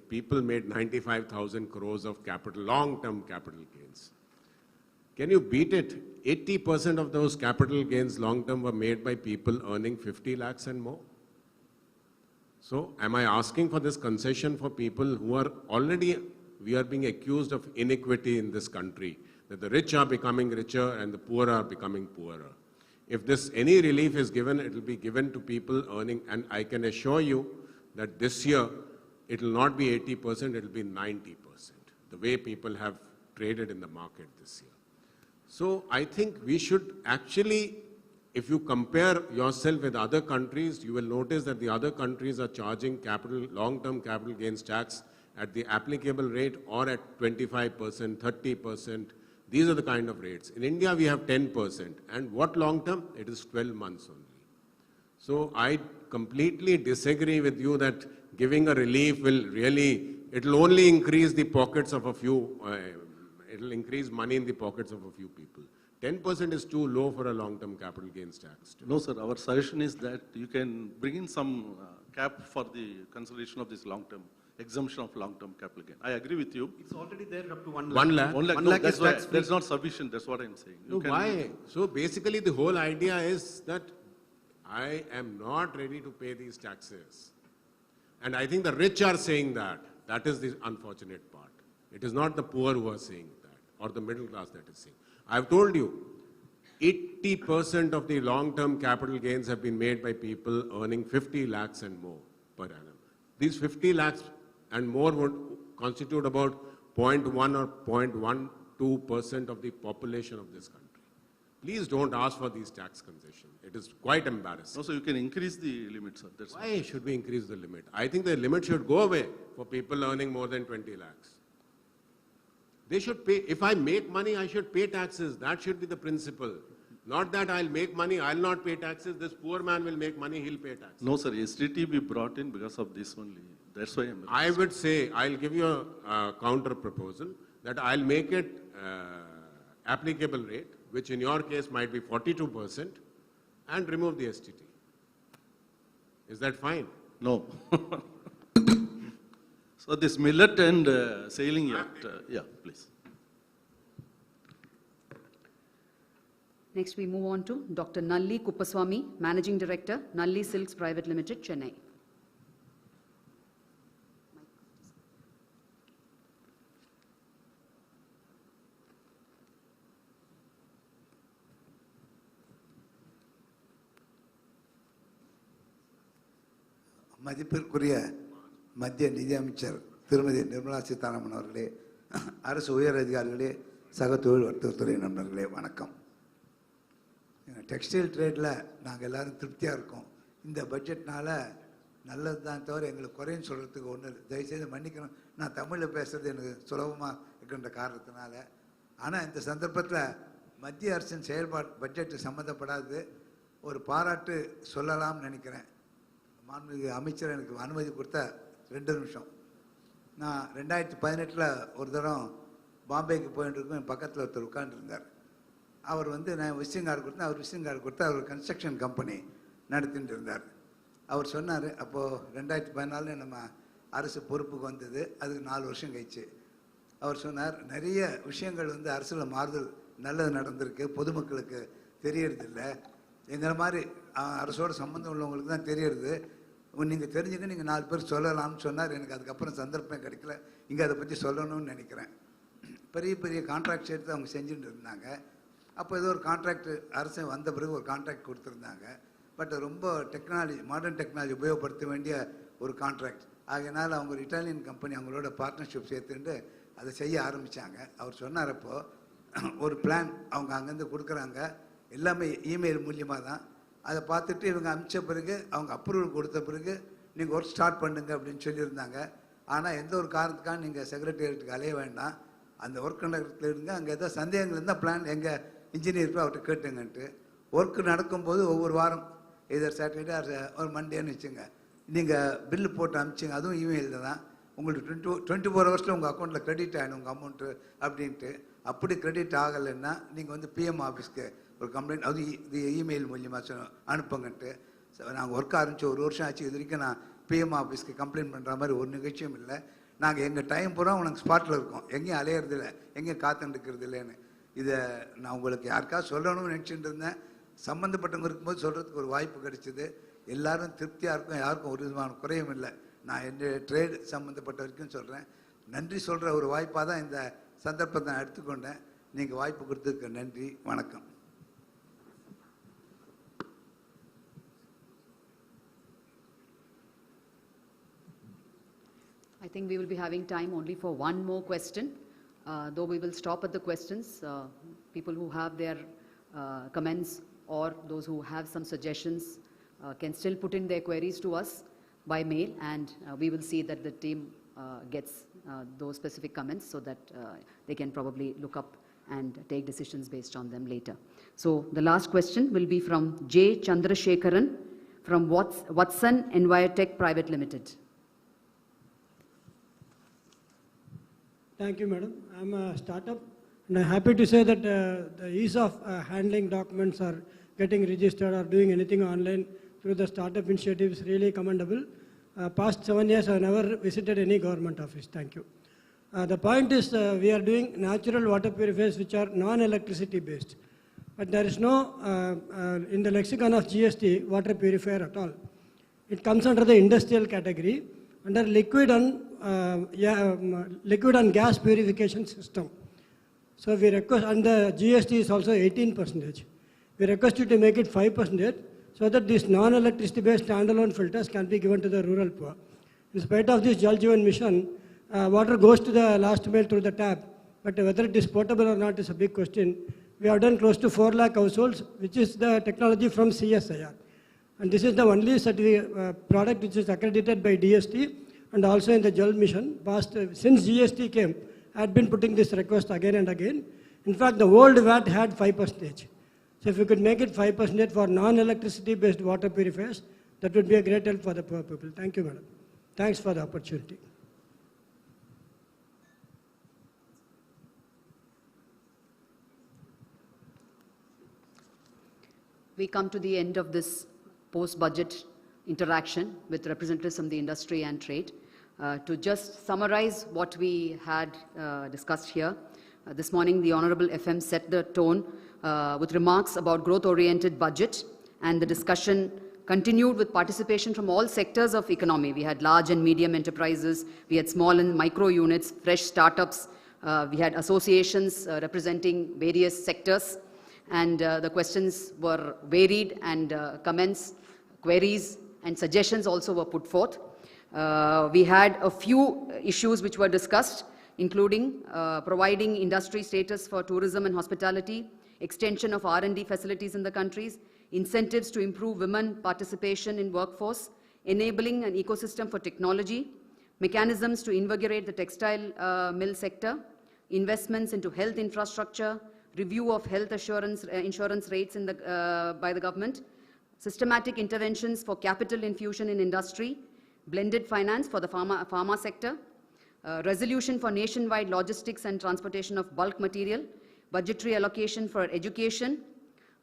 people made 95,000 crores of capital, long-term capital gains. Can you beat it? 80% of those capital gains long-term were made by people earning 50 lakhs and more. So am I asking for this concession for people who are already, we are being accused of inequity in this country, that the rich are becoming richer and the poor are becoming poorer. If any relief is given, it will be given to people earning, and I can assure you that this year, it will not be 80%, it will be 90%, the way people have traded in the market this year. So I think we should actually, if you compare yourself with other countries, you will notice that the other countries are charging long-term capital gains tax at the applicable rate or at 25%, 30%. These are the kind of rates. In India, we have 10%. And what long term? It is 12 months only. So I completely disagree with you that giving a relief will really, it will only increase the pockets of a few, it will increase money in the pockets of a few people. 10% is too low for a long-term capital gains tax. No, sir. Our suggestion is that you can bring in some cap for the consideration of this long-term, exemption of long-term capital gain. I agree with you. It's already there up to 1 lakh. 1 lakh? 1 lakh, One no, lakh that's is why, tax-free. that's not sufficient. That's what I'm saying. No, why? So basically the whole idea is that I am not ready to pay these taxes. And I think the rich are saying that. That is the unfortunate part. It is not the poor who are saying that, or the middle class that is saying. I've told you, 80% of the long-term capital gains have been made by people earning 50 lakhs and more per annum. These 50 lakhs and more would constitute about 0.1 or 0.12% of the population of this country. Please don't ask for these tax concessions. It is quite embarrassing. No, so you can increase the limit, sir. That's Why should we increase the limit? I think the limit should go away for people earning more than 20 lakhs. They should pay. If I make money, I should pay taxes. That should be the principle. Not that I'll make money, I'll not pay taxes. This poor man will make money, he'll pay taxes. No, sir. STT we brought in because of this only. That's why I would say, I'll give you a counter proposal that I'll make it applicable rate, which in your case might be 42%, and remove the STT. Is that fine? No. So this millet and sailing yacht, yeah, please. Next, we move on to Dr. Nalli Kuppaswamy, Managing Director, Nalli Silks Private Limited, Chennai. மதிப்பிற்குரிய மத்திய நிதியமைச்சர் திருமதி நிர்மலா சீதாராமன் அவர்களே, அரசு உயர் அதிகாரிகளே, சக தொழில் வர்த்தகத்துறை நண்பர்களே, வணக்கம். டெக்ஸ்டைல் ட்ரேடில் நாங்கள் எல்லோரும் திருப்தியாக இருக்கோம். இந்த பட்ஜெட்னால் நல்லது தான் தவிர எங்களுக்கு குறைன்னு சொல்கிறதுக்கு ஒன்று இல்லை. தயவுசெய்து மன்னிக்கணும், நான் தமிழில் பேசுகிறது எனக்கு சுலபமாக இருக்கின்ற காரணத்தினால. ஆனால் இந்த சந்தர்ப்பத்தில் மத்திய அரசின் செயல்பாடு பட்ஜெட்டு சம்மந்தப்படாது ஒரு பாராட்டு சொல்லலாம்னு நினைக்கிறேன். மாண்புமிகு அமைச்சர் எனக்கு அனுமதி கொடுத்தா 2 நிமிஷம். நான் 2018 ஒரு தரம் பாம்பேக்கு போயிட்டு இருக்கோம். என் பக்கத்தில் ஒருத்தர் உட்காந்துருந்தார். அவர் நான் விசிட்டிங் கார்டு கொடுத்தேன். அவர் விசிட்டிங் கார்டு கொடுத்தா அவர் கன்ஸ்ட்ரக்ஷன் கம்பெனி நடத்திட்டு இருந்தார். அவர் சொன்னார், அப்போது 2014 நம்ம அரசு பொறுப்புக்கு வந்தது, அதுக்கு 4 வருஷம் கழிச்சு. அவர் சொன்னார், நிறைய விஷயங்கள் அரசில் மாறுதல் நல்லது நடந்திருக்கு, பொதுமக்களுக்கு தெரியறதில்லை. எங்களை மாதிரி அரசோட சம்மந்தம் உள்ளவங்களுக்கு தான் தெரியறது. நீங்கள் தெரிஞ்சுக்க நீங்கள் 4 பேர் சொல்லலாம்னு சொன்னார். எனக்கு அதுக்கப்புறம் சந்தர்ப்பம் கிடைக்கல, இங்கே அதை பற்றி சொல்லணும்னு நினைக்கிறேன். பெரிய பெரிய கான்ட்ராக்ட்ஸ் எடுத்து அவங்க செஞ்சுட்டு இருந்தாங்க. அப்போ ஏதோ ஒரு கான்ட்ராக்ட் அரசு வந்த பிறகு ஒரு கான்ட்ராக்ட் கொடுத்துருந்தாங்க. பட் ரொம்ப டெக்னாலஜி, மாடர்ன் டெக்னாலஜி உபயோகப்படுத்த வேண்டிய ஒரு கான்ட்ராக்ட். ஆகையினால் அவங்க ஒரு இட்டாலியன் கம்பெனி அவங்களோட பார்ட்னர்ஷிப் சேர்த்துட்டு அதை செய்ய ஆரம்பித்தாங்க. அவர் சொன்னார், அப்போது ஒரு பிளான் அவங்க அங்கேருந்து கொடுக்குறாங்க, எல்லாமே இமெயில் மூலியமாக தான். அதை பார்த்துட்டு இவங்க அனுப்பிச்ச பிறகு அவங்க அப்ரூவல் கொடுத்த பிறகு நீங்கள் ஒர்க் ஸ்டார்ட் பண்ணுங்க அப்படின்னு சொல்லியிருந்தாங்க. ஆனால் எந்த ஒரு காரணத்துக்காக நீங்கள் செக்ரட்டேரியட்டுக்கு அலைய வேண்டாம், அந்த ஒர்க் நடக்கிறதுல இருங்க. அங்கே ஏதாவது சந்தேகங்கள் இருந்தால் பிளான் எங்கள் இன்ஜினியருக்கு அவர்கிட்ட கேட்டுங்கன்ட்டு. ஒர்க்கு நடக்கும்போது ஒவ்வொரு வாரம் எதர் சாட்டர்டே ஒரு மண்டேன்னு வச்சுங்க, நீங்கள் பில்லு போட்டு அனுப்பிச்சிங்க. அதுவும் இமெயிலில் தான். உங்களுக்கு 24 ஹவர்ஸில் உங்கள் அக்கௌண்ட்டில் கிரெடிட் ஆகிடும் உங்கள் அமௌண்ட்டு அப்படின்ட்டு. அப்படி கிரெடிட் ஆகலைன்னா நீங்கள் பிஎம் ஆஃபீஸ்க்கு ஒரு கம்ப்ளைண்ட், அது இது இமெயில் மூலியமாக அனுப்புங்கன்ட்டு. நாங்கள் ஒர்க் ஆரம்பித்து 1 வருஷம் ஆச்சு. இது வரைக்கும் நான் பிஎம் ஆஃபீஸ்க்கு கம்ப்ளைண்ட் பண்ணுற மாதிரி ஒரு நிகழ்ச்சியும் இல்லை. நாங்கள் எங்கள் டைம் பூரா உனக்கு ஸ்பாட்டில் இருக்கோம், எங்கேயும் அலையிறதில்லை, எங்கேயும் காத்துட்டுருக்கிறது இல்லைன்னு. இதை நான் உங்களுக்கு யாருக்காவது சொல்லணும்னு நினச்சிட்டு இருந்தேன். சம்மந்தப்பட்டவங்க இருக்கும்போது சொல்கிறதுக்கு ஒரு வாய்ப்பு கிடைச்சிது. எல்லோரும் திருப்தியாக இருக்கும், யாருக்கும் ஒரு விதமான குறையும் இல்லை. நான் என்னுடைய ட்ரேடு சம்மந்தப்பட்ட வரைக்கும் சொல்கிறேன். நன்றி சொல்கிற ஒரு வாய்ப்பாக தான் இந்த சந்தர்ப்பத்தை நான் எடுத்துக்கொண்டேன். நீங்கள் வாய்ப்பு கொடுத்ததுக்கு நன்றி, வணக்கம். I think we will be having time only for one more question, though we will stop at the questions. People who have their comments or those who have some suggestions can still put in their queries to us by mail, and we will see that the team gets those specific comments so that they can probably look up and take decisions based on them later. So the last question will be from J. Chandrasekharan from Watson Envirotech Private Limited. Thank you, madam. I'm a startup, and I'm happy to say that the ease of handling documents or getting registered or doing anything online through the startup initiative is really commendable. Past 7 years, I've never visited any government office. Thank you. The point is, we are doing natural water purifiers which are non-electricity based. But there is no, in the lexicon of GST, water purifier at all. It comes under the industrial category, under liquid and gas purification system. So we request, and the GST is also 18%. We request you to make it 5%, so that these non-electricity based standalone filters can be given to the rural poor. In spite of this Jal Jeevan mission, water goes to the last mile through the tap, but whether it is potable or not is a big question. We have done close to 4 lakh households, which is the technology from CSIR. And this is the only product which is accredited by DST and also in the Jal mission. Since GST came, I had been putting this request again and again. In fact, the old VAT had 5%. So if you could make it 5% for non-electricity based water purifiers, that would be a great help for the poor people. Thank you, madam. Thanks for the opportunity. We come to the end of this post-budget interaction with representatives from the industry and trade. To just summarize what we had discussed here, this morning the Honorable FM set the tone with remarks about growth-oriented budget, and the discussion continued with participation from all sectors of economy. We had large and medium enterprises, we had small and micro units, fresh startups, we had associations representing various sectors, and the questions were varied, and comments, queries and suggestions also were put forth. We had a few issues which were discussed, including providing industry status for tourism and hospitality, extension of R&D facilities in the countries, incentives to improve women participation in workforce, enabling an ecosystem for technology, mechanisms to invigorate the textile mill sector, investments into health infrastructure, review of health insurance rates by the government, systematic interventions for capital infusion in industry, blended finance for the pharma sector, resolution for nationwide logistics and transportation of bulk material, budgetary allocation for education.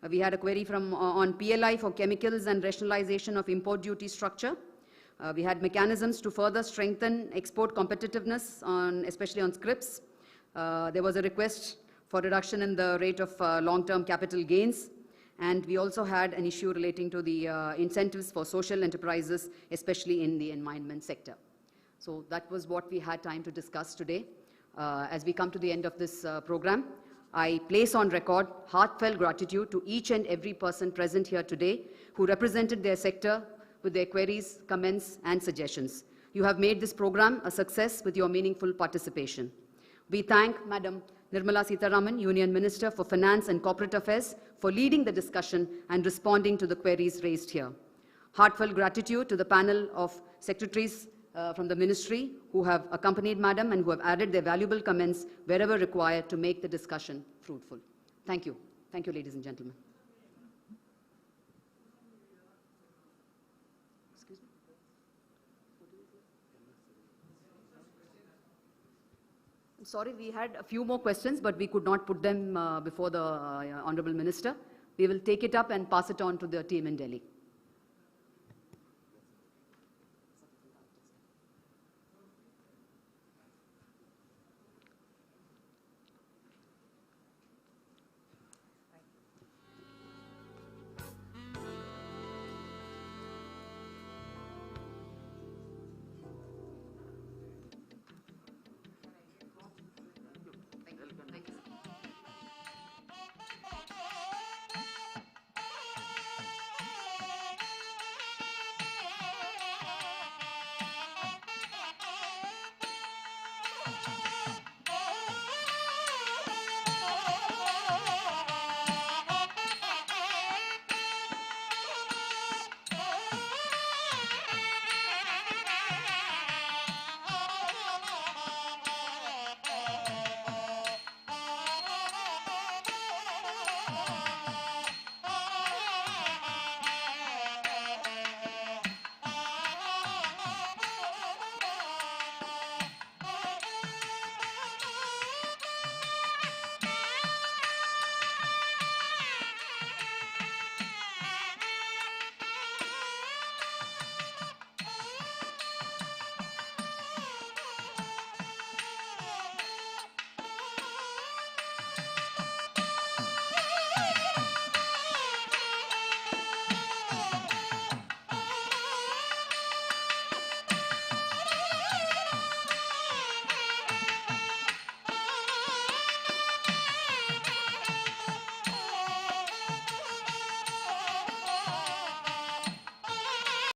We had a query on PLI for chemicals and rationalization of import duty structure. We had mechanisms to further strengthen export competitiveness, especially on scrips. There was a request for reduction in the rate of long-term capital gains. And we also had an issue relating to the incentives for social enterprises, especially in the environment sector. So that was what we had time to discuss today. As we come to the end of this program, I place on record heartfelt gratitude to each and every person present here today who represented their sector with their queries, comments, and suggestions. You have made this program a success with your meaningful participation. We thank Madam Nirmala Sitharaman, Union Minister for Finance and Corporate Affairs, for leading the discussion and responding to the queries raised here. Heartfelt gratitude to the panel of secretaries from the ministry who have accompanied Madam and who have added their valuable comments wherever required to make the discussion fruitful. Thank you. Thank you, ladies and gentlemen. I'm sorry, we had a few more questions, but we could not put them before the Honorable Minister. We will take it up and pass it on to the team in Delhi.